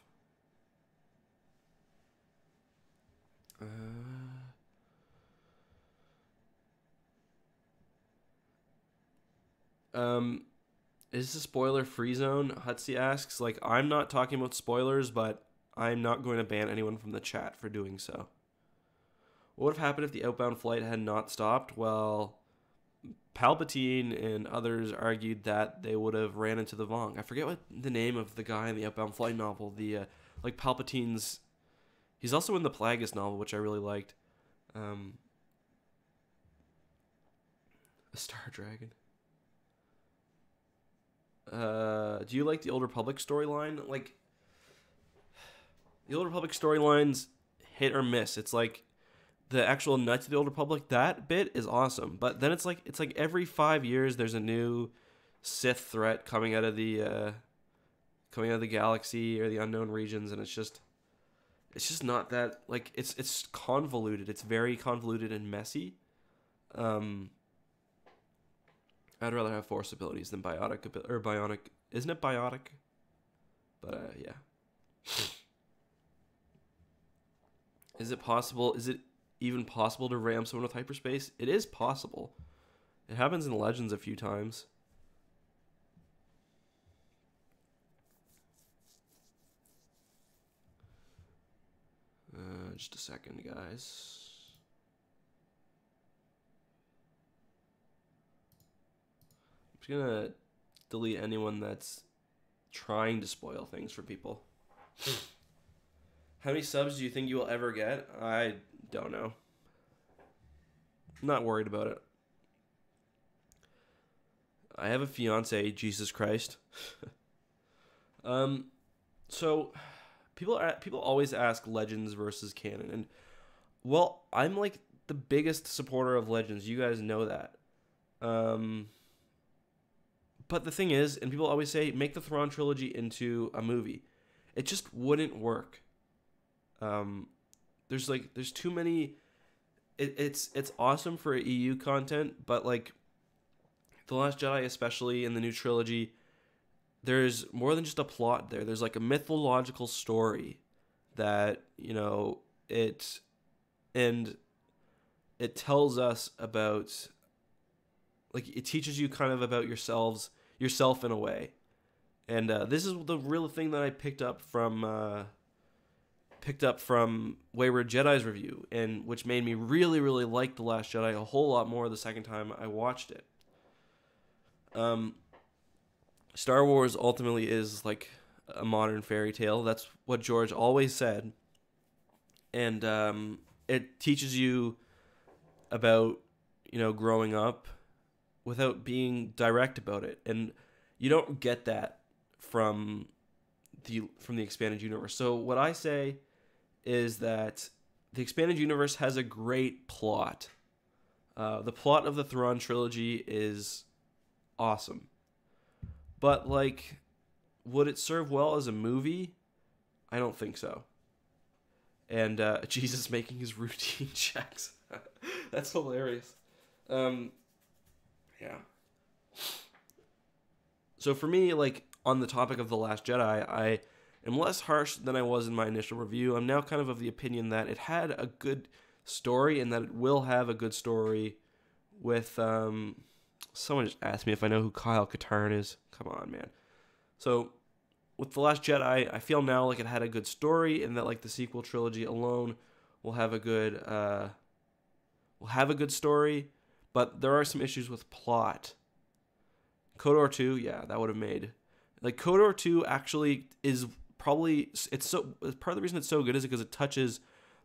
Is this a spoiler-free zone? Hutsy asks. Like, I'm not talking about spoilers, but I'm not going to ban anyone from the chat for doing so. What would have happened if the Outbound flight had not stopped? Well, Palpatine and others argued that they would have ran into the Vong. I forget what the name of the guy in the Outbound flight novel. The like Palpatine's. He's also in the Plagueis novel, which I really liked. A Star Dragon. Do you like the Old Republic storyline? Like, the Old Republic storyline's hit or miss. It's like the actual Knights of the Old Republic, that bit is awesome. But then it's like every 5 years there's a new Sith threat coming out of the galaxy or the unknown regions, and it's just not that, like, it's convoluted. It's very convoluted and messy. I'd rather have Force abilities than bionic. Isn't it biotic? But yeah. Is it possible? Is it even possible to ram someone with hyperspace? It is possible. It happens in Legends a few times. Just a second, guys. I'm just gonna delete anyone that's trying to spoil things for people. How many subs do you think you will ever get? I don't know. I'm not worried about it. I have a fiance, Jesus Christ. So people always ask Legends versus canon, and Well, I'm like the biggest supporter of Legends. You guys know that. Um, but the thing is, and people always say, make the Thrawn trilogy into a movie. It just wouldn't work. Um, there's too many. It's awesome for EU content, but like the Last Jedi, especially in the new trilogy, there's more than just a plot there. There's like a mythological story that it and it tells us about, like, it teaches you kind of about yourself in a way. And this is the real thing that I picked up from Wayward Jedi's review, and which made me really, really like The Last Jedi a whole lot more the second time I watched it. Star Wars ultimately is like a modern fairy tale. That's what George always said. And it teaches you about, growing up without being direct about it. And you don't get that from the expanded universe. So what I say is that the expanded universe has a great plot. The plot of the Thrawn trilogy is awesome. But, like, would it serve well as a movie? I don't think so. And Jesus making his routine checks. That's hilarious. Yeah. So for me, like, on the topic of The Last Jedi, I am less harsh than I was in my initial review. I'm now kind of the opinion that it had a good story and that it will have a good story with... Someone just asked me if I know who Kyle Katarn is. Come on, man. So, with The Last Jedi, I feel now like it had a good story, and that like the sequel trilogy alone will have a good story, but there are some issues with plot. KOTOR 2, yeah, that would have made, like, KOTOR 2 actually is probably, it's so, part of the reason it's so good is because it touches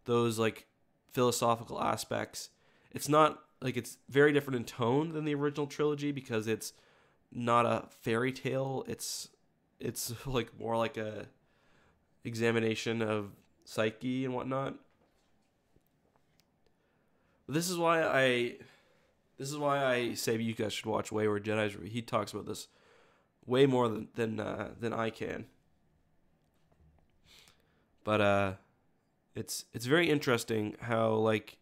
those like philosophical aspects. It's not like, it's very different in tone than the original trilogy because it's not a fairy tale. It's like more like a examination of psyche and whatnot. But this is why I say you guys should watch Wayward Jedi's review. He talks about this way more than I can. But it's very interesting how, like,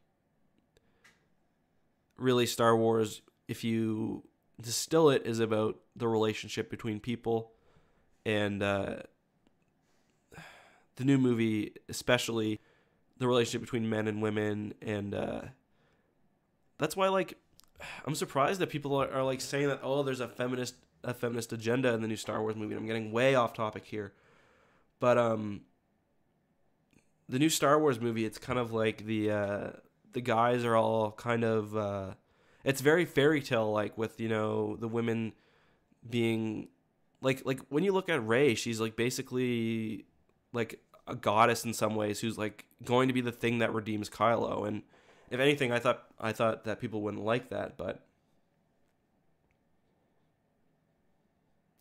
really Star Wars, if you distill it, is about the relationship between people. And the new movie, especially the relationship between men and women. And that's why, like, I'm surprised that people are like saying that, oh, there's a feminist agenda in the new Star Wars movie. I'm getting way off topic here. But the new Star Wars movie, it's kind of like the guys are all kind of it's very fairy tale like, with the women being like when you look at Rey, she's like basically like a goddess in some ways, who's like going to be the thing that redeems Kylo. And if anything, I thought that people wouldn't like that. But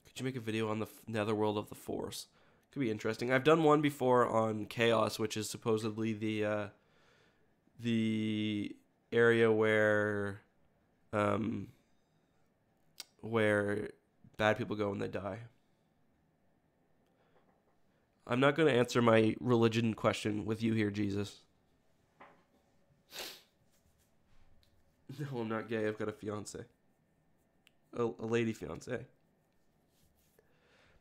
could you make a video on the netherworld of the Force? Could be interesting. I've done one before on Chaos, which is supposedly the area where bad people go when they die. I'm not going to answer my religion question with you here, Jesus. No, I'm not gay. I've got a fiance. A lady fiance.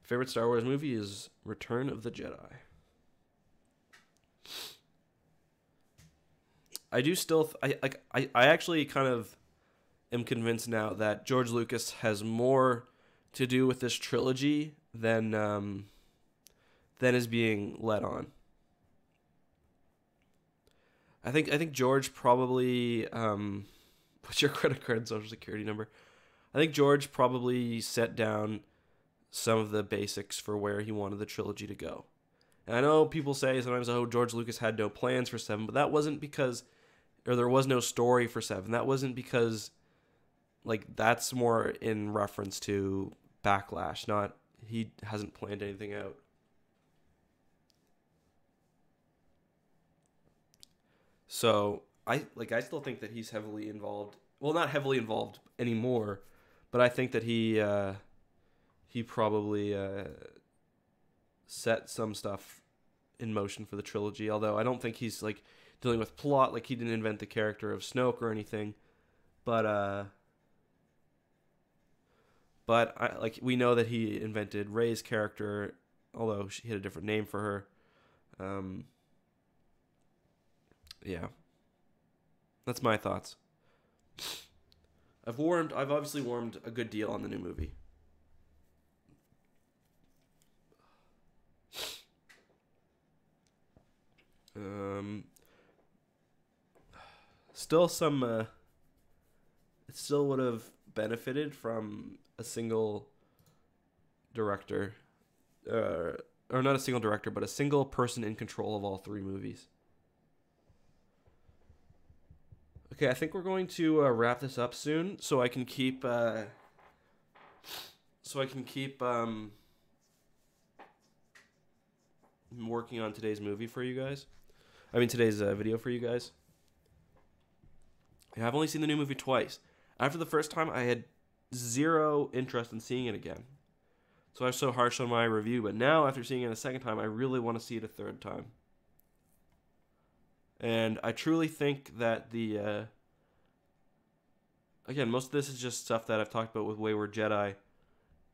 Favorite Star Wars movie is Return of the Jedi. I do still... I actually kind of am convinced now that George Lucas has more to do with this trilogy than is being let on. I think George probably... what's your credit card and social security number? I think George probably set down some of the basics for where he wanted the trilogy to go. And I know people say sometimes, oh, George Lucas had no plans for 7, but that wasn't because... or there was no story for 7. That wasn't because... like, that's more in reference to Backlash, not... he hasn't planned anything out. So I still think that he's heavily involved. Well, not heavily involved anymore, but I think that he probably set some stuff in motion for the trilogy. Although I don't think he's like dealing with plot, like he didn't invent the character of Snoke or anything. But like we know that he invented Rey's character, although she had a different name for her. Yeah, that's my thoughts. I've obviously warmed a good deal on the new movie. Still some. It still would have benefited from a single director, or not a single director, but a single person in control of all three movies. Okay, I think we're going to wrap this up soon, so I can keep. Working on today's movie for you guys. I mean today's video for you guys. Yeah, I've only seen the new movie twice. After the first time, I had zero interest in seeing it again. So I was so harsh on my review, but now after seeing it a second time, I really want to see it a third time. And I truly think that again, most of this is just stuff that I've talked about with Wayward Jedi.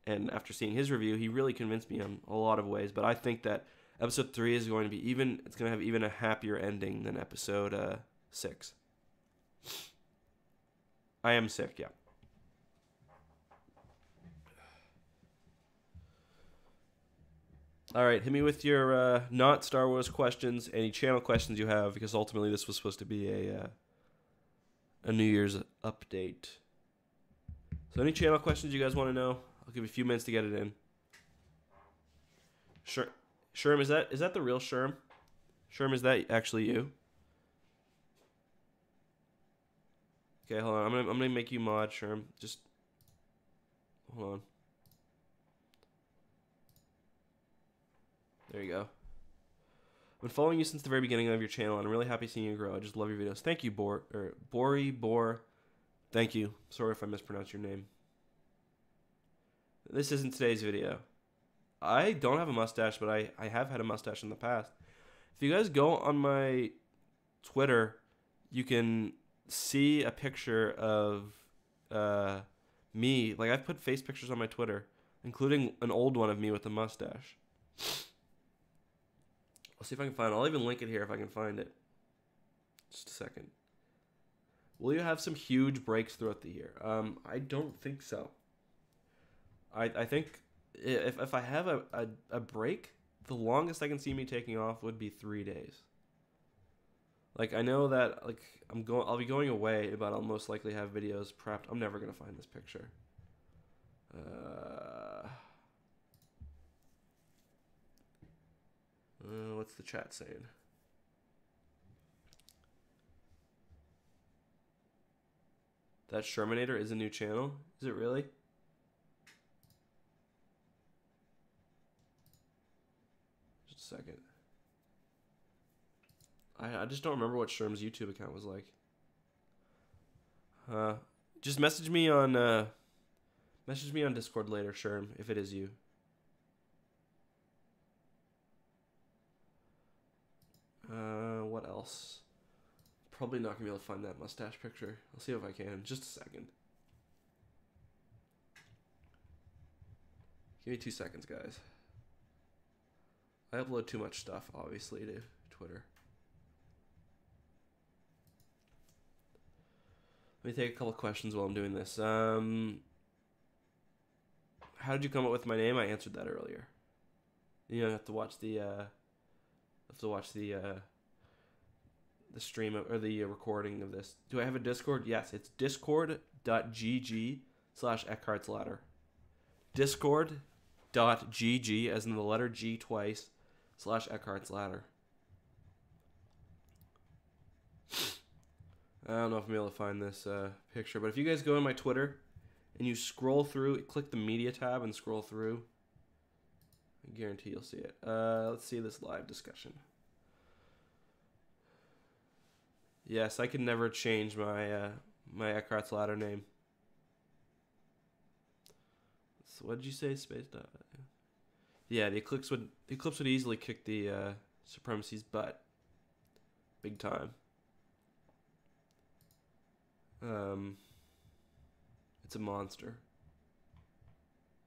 And after seeing his review, he really convinced me in a lot of ways. But I think that Episode 3 is going to be it's going to have even a happier ending than Episode 6. I am sick, yeah. All right, hit me with your not Star Wars questions, any channel questions you have, because ultimately this was supposed to be a New Year's update. So any channel questions you guys want to know? I'll give you a few minutes to get it in. Sure. Sherm, is that the real Sherm? Sherm, is that actually you? Okay, hold on. I'm gonna make you mod, Sherm. Just hold on. There you go. I've been following you since the very beginning of your channel, and I'm really happy seeing you grow. I just love your videos. Thank you, Bor. Thank you. Sorry if I mispronounced your name. This isn't today's video. I don't have a mustache, but I have had a mustache in the past. If you guys go on my Twitter, you can see a picture of me. Like, I've put face pictures on my Twitter, including an old one of me with a mustache. I'll see if I can find it. I'll even link it here if I can find it. Just a second. Will you have some huge breaks throughout the year? I don't think so. I think if I have a break, the longest I can see me taking off would be 3 days. Like, I know that like I'll be going away, but I'll most likely have videos prepped. I'm never gonna find this picture. What's the chat saying? That Shermanator is a new channel? Is it really? Just a second. I just don't remember what Sherm's YouTube account was like. Just message me on Discord later, Sherm, if it is you. What else? Probably not gonna be able to find that mustache picture. I'll see if I can. Just a second. Give me 2 seconds, guys. I upload too much stuff, obviously, to Twitter. Let me take a couple questions while I'm doing this. How did you come up with my name? I answered that earlier. You have to watch the stream or the recording of this. Do I have a Discord? Yes, it's discord.gg/EckhartsLadder. Discord.gg, as in the letter G twice, /EckhartsLadder. I don't know if I'm able to find this picture, but if you guys go on my Twitter and you scroll through, click the media tab and scroll through, I guarantee you'll see it. Let's see this live discussion. Yes, I can never change my EckhartsLadder name. So what did you say, Space? Yeah, the Eclipse would easily kick the Supremacy's butt, big time. It's a monster,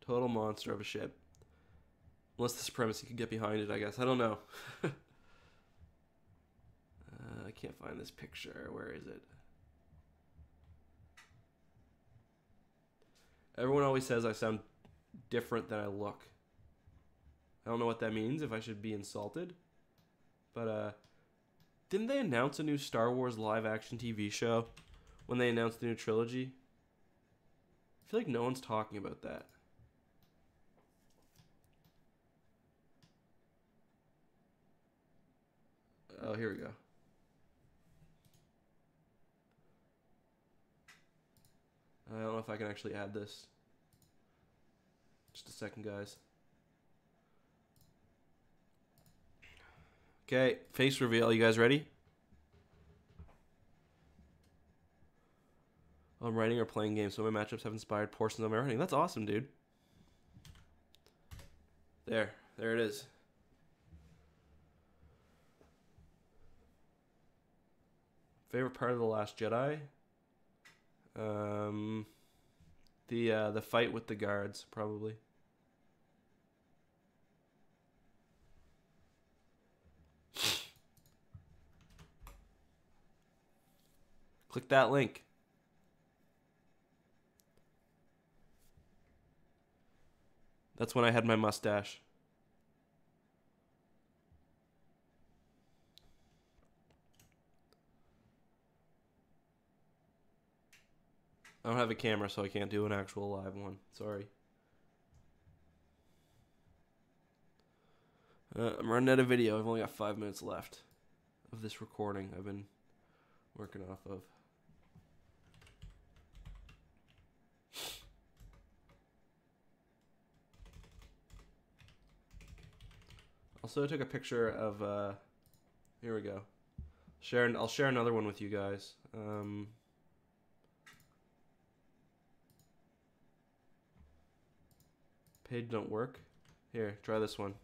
total monster of a ship. Unless the Supremacy could get behind it, I guess. I don't know. I can't find this picture. Where is it? Everyone always says I sound different than I look. I don't know what that means, if I should be insulted. But, didn't they announce a new Star Wars live-action TV show when they announced the new trilogy? I feel like no one's talking about that. Oh, here we go. I don't know if I can actually add this. Just a second, guys. Okay, face reveal. You guys ready? I'm writing or playing games, so my matchups have inspired portions of my writing. That's awesome, dude. There it is. Favorite part of The Last Jedi? The fight with the guards, probably. Click that link. That's when I had my mustache. I don't have a camera, so I can't do an actual live one. Sorry. I'm running out of video. I've only got 5 minutes left of this recording I've been working off of. Also, I took a picture of, here we go. I'll share another one with you guys. Page don't work. Here, try this one.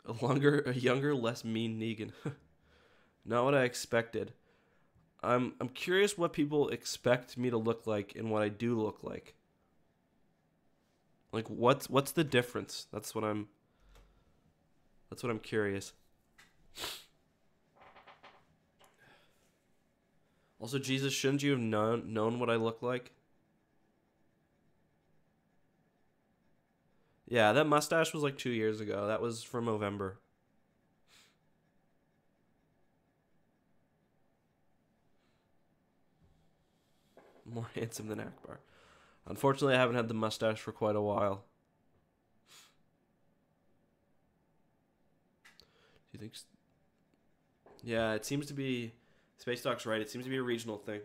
A younger, less mean Negan. Not what I expected. I'm curious what people expect me to look like and what I do look like. Like what's the difference? That's what I'm curious. Also, Jesus, shouldn't you have known what I look like? Yeah, that mustache was like 2 years ago. That was from November. More handsome than Akbar. Unfortunately, I haven't had the mustache for quite a while. Do you think... Yeah, it seems to be... Space Doc's right. It seems to be a regional thing.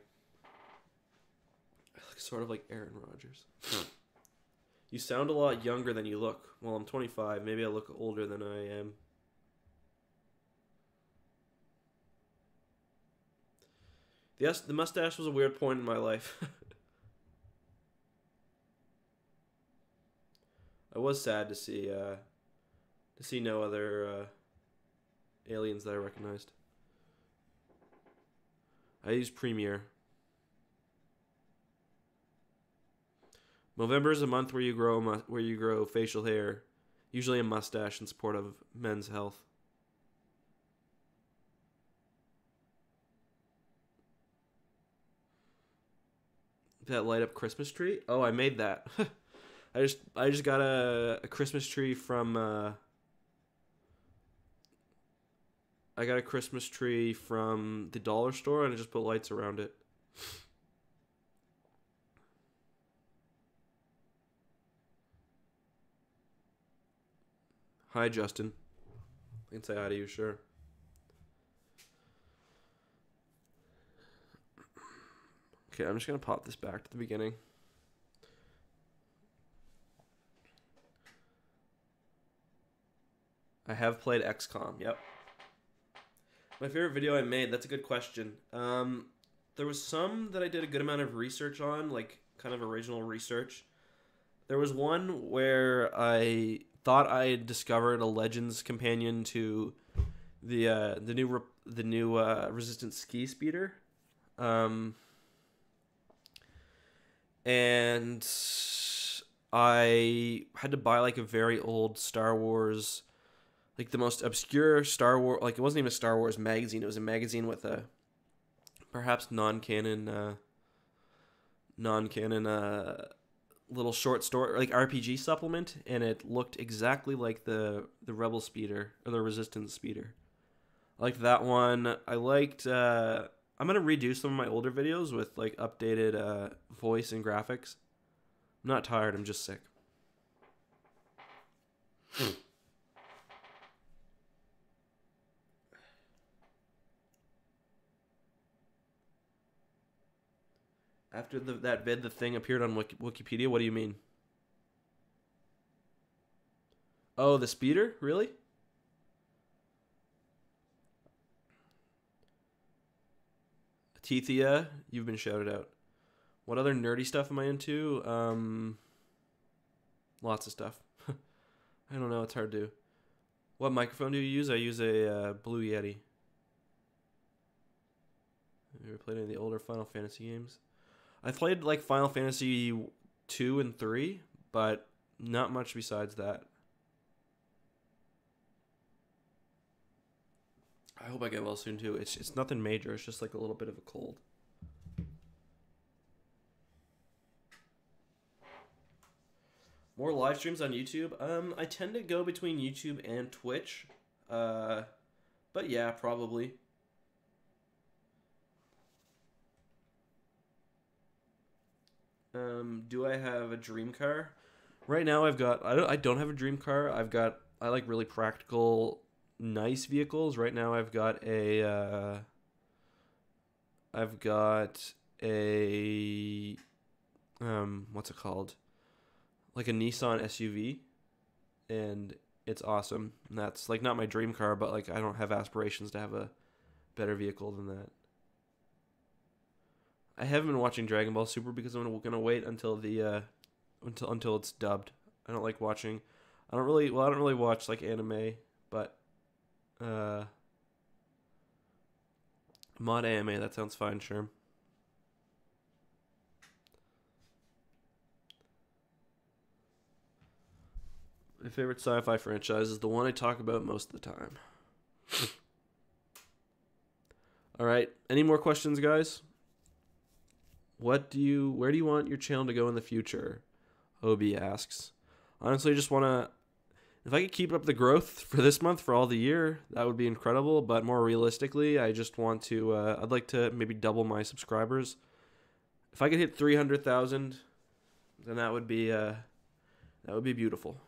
Sort of like Aaron Rodgers. You sound a lot younger than you look. Well, I'm 25. Maybe I look older than I am. Yes, the mustache was a weird point in my life. I was sad to see no other aliens that I recognized. I use Premiere. November is a month where you grow facial hair, usually a mustache in support of men's health. That light up Christmas tree? Oh, I made that. I just got a Christmas tree from I got a Christmas tree from the dollar store and I just put lights around it. Hi, Justin. I can say hi to you, sure. Okay, I'm just going to pop this back to the beginning. I have played XCOM. Yep. My favorite video I made. That's a good question. There was some that I did a good amount of research on, like kind of original research. There was one where I thought I had discovered a Legends companion to the new Resistance ski speeder, and I had to buy like a very old Star Wars, like the most obscure Star Wars, like it wasn't even a Star Wars magazine. It was a magazine with a perhaps non-canon little short story, like RPG supplement, and it looked exactly like the Rebel speeder or the Resistance speeder. I liked that one. I liked. I'm gonna redo some of my older videos with like updated voice and graphics. I'm not tired. I'm just sick. After that vid, the thing appeared on Wikipedia. What do you mean? Oh, the speeder? Really? Tethia, you've been shouted out. What other nerdy stuff am I into? Lots of stuff. I don't know. It's hard to. What microphone do you use? I use a Blue Yeti. Have you ever played any of the older Final Fantasy games? I played like Final Fantasy 2 and 3, but not much besides that. I hope I get well soon too. It's nothing major. It's just like a little bit of a cold. More live streams on YouTube. I tend to go between YouTube and Twitch. But yeah, probably. Do I have a dream car? Right now I don't have a dream car. I like really practical, nice vehicles. Right now I've got a what's it called? Like a Nissan SUV, and it's awesome. And that's like not my dream car, but like I don't have aspirations to have a better vehicle than that. I haven't been watching Dragon Ball Super because I'm gonna wait until the until it's dubbed. I don't like watching. I don't really watch like anime, but mod anime, that sounds fine, sure. My favorite sci-fi franchise is the one I talk about most of the time. All right, any more questions, guys? Where do you want your channel to go in the future? Obi asks. Honestly, I just want to, if I could keep up the growth for this month for all the year, that would be incredible. But more realistically, I just want to, I'd like to maybe double my subscribers. If I could hit 300,000, then that would be beautiful.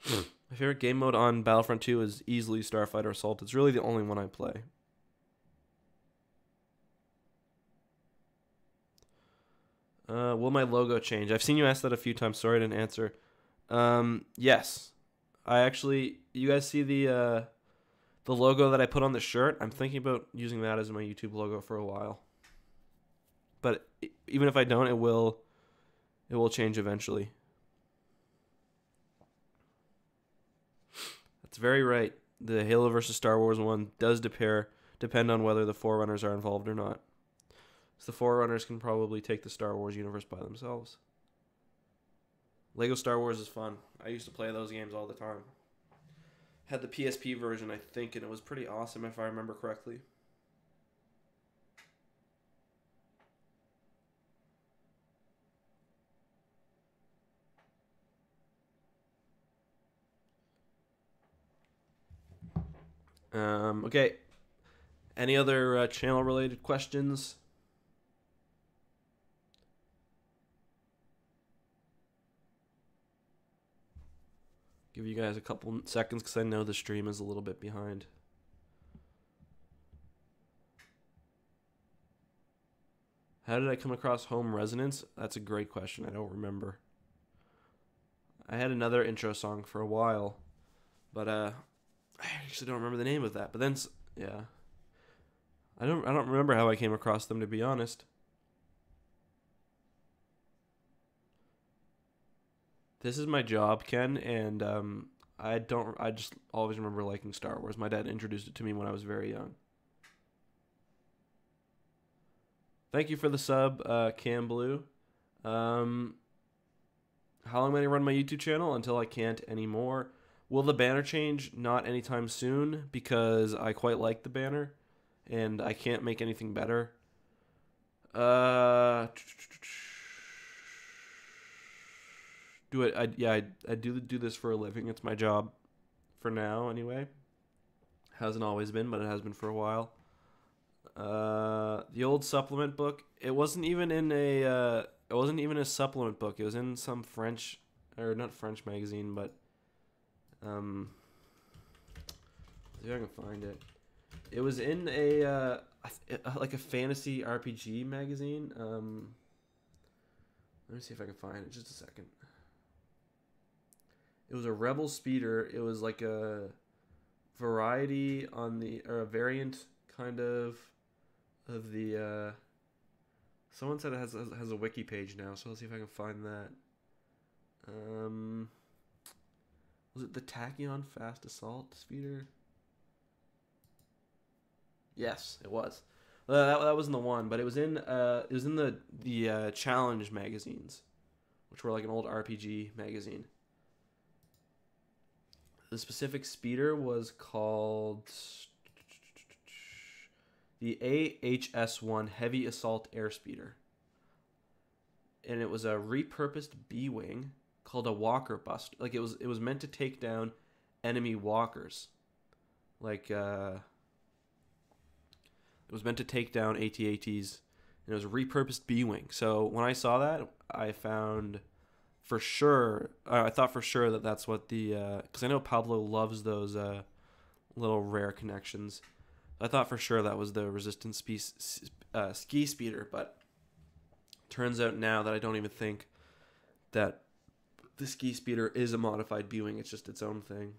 My favorite game mode on Battlefront 2 is easily Starfighter Assault. It's really the only one I play. Will my logo change? I've seen you ask that a few times. Sorry I didn't answer. Yes. You guys see the logo that I put on the shirt? I'm thinking about using that as my YouTube logo for a while. But even if I don't, it will change eventually. That's very right. The Halo vs. Star Wars one does depend on whether the Forerunners are involved or not. So the Forerunners can probably take the Star Wars universe by themselves. Lego Star Wars is fun. I used to play those games all the time. Had the PSP version, I think, and it was pretty awesome if I remember correctly. Okay. Any other channel-related questions? Give you guys a couple seconds because I know the stream is a little bit behind. How did I come across Home Resonance? That's a great question. I don't remember. I had another intro song for a while, but I actually don't remember the name of that. But then, yeah, I don't remember how I came across them, to be honest. This is my job, Ken, and I just always remember liking Star Wars. My dad introduced it to me when I was very young. Thank you for the sub, Cam Blue. How long am I going to run my YouTube channel? Until I can't anymore. Will the banner change? Not anytime soon, because I quite like the banner, and I can't make anything better. I do this for a living. It's my job for now, anyway. Hasn't always been, but it has been for a while. The old supplement book. It wasn't even in a. It wasn't even a supplement book. It was in some French, or not French magazine, but see if I can find it. It was in a like a fantasy RPG magazine. Let me see if I can find it. Just a second. It was a Rebel speeder. It was like a variety on the, or a variant kind of the. Someone said it has a wiki page now, so let's see if I can find that. Was it the Tachyon Fast Assault Speeder? Yes, it was. That wasn't the one, but it was in the Challenge magazines, which were like an old RPG magazine. The specific speeder was called the AHS-1 Heavy Assault Air Speeder. And it was a repurposed B-Wing called a Walker Buster. Like, it was meant to take down enemy walkers. Like, it was meant to take down AT-ATs, and it was a repurposed B-Wing. So when I saw that, I found for sure, I thought for sure that that's what the, because I know Pablo loves those little rare connections. I thought for sure that was the Resistance ski speeder, but turns out now that I don't even think that the ski speeder is a modified B-Wing. It's just its own thing.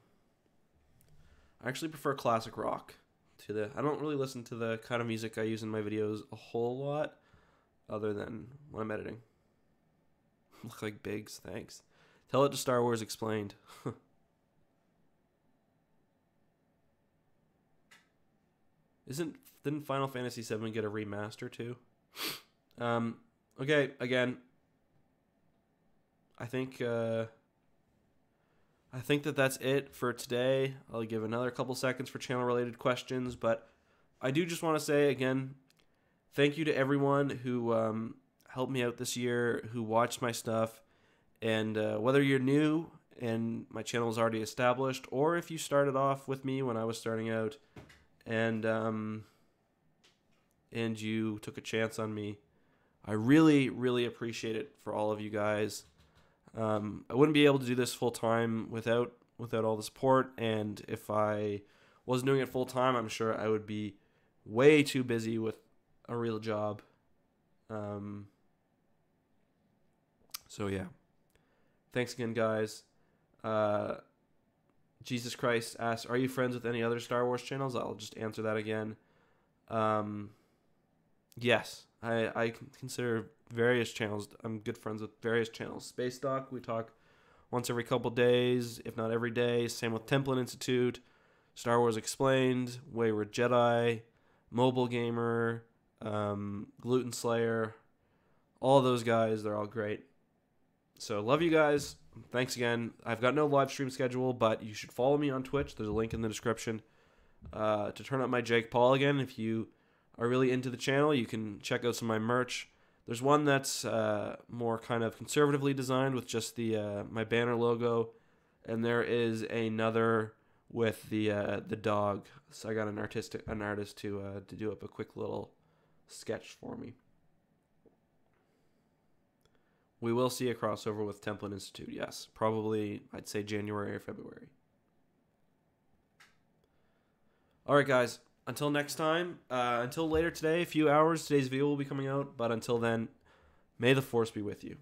I actually prefer classic rock to the. I don't really listen to the kind of music I use in my videos a whole lot, other than when I'm editing. Look like Biggs, thanks. Tell it to Star Wars Explained. Didn't Final Fantasy VII get a remaster too? Okay, again, I think that's it for today. I'll give another couple seconds for channel related questions, but I do just want to say again, thank you to everyone who helped me out this year, who watched my stuff, and whether you're new and my channel is already established, or if you started off with me when I was starting out, and you took a chance on me, I really, really appreciate it for all of you guys. I wouldn't be able to do this full time without all the support, and if I was doing it full time, I'm sure I would be way too busy with a real job. So yeah, thanks again, guys. Jesus Christ asks, are you friends with any other Star Wars channels? I'll just answer that again. Yes, I consider various channels. I'm good friends with various channels. Space Doc, we talk once every couple days, if not every day. Same with Templin Institute, Star Wars Explained, Wayward Jedi, Mobile Gamer, Gluten Slayer. All those guys, they're all great. So love you guys. Thanks again. I've got no live stream schedule, but you should follow me on Twitch. There's a link in the description to turn up my Jake Paul again. If you are really into the channel, you can check out some of my merch. There's one that's more kind of conservatively designed with just the my banner logo, and there is another with the dog. So I got an artist to do up a quick little sketch for me. We will see a crossover with Templin Institute, yes. Probably, I'd say January or February. Alright, guys. Until next time, until later today, a few hours, today's video will be coming out. But until then, may the Force be with you.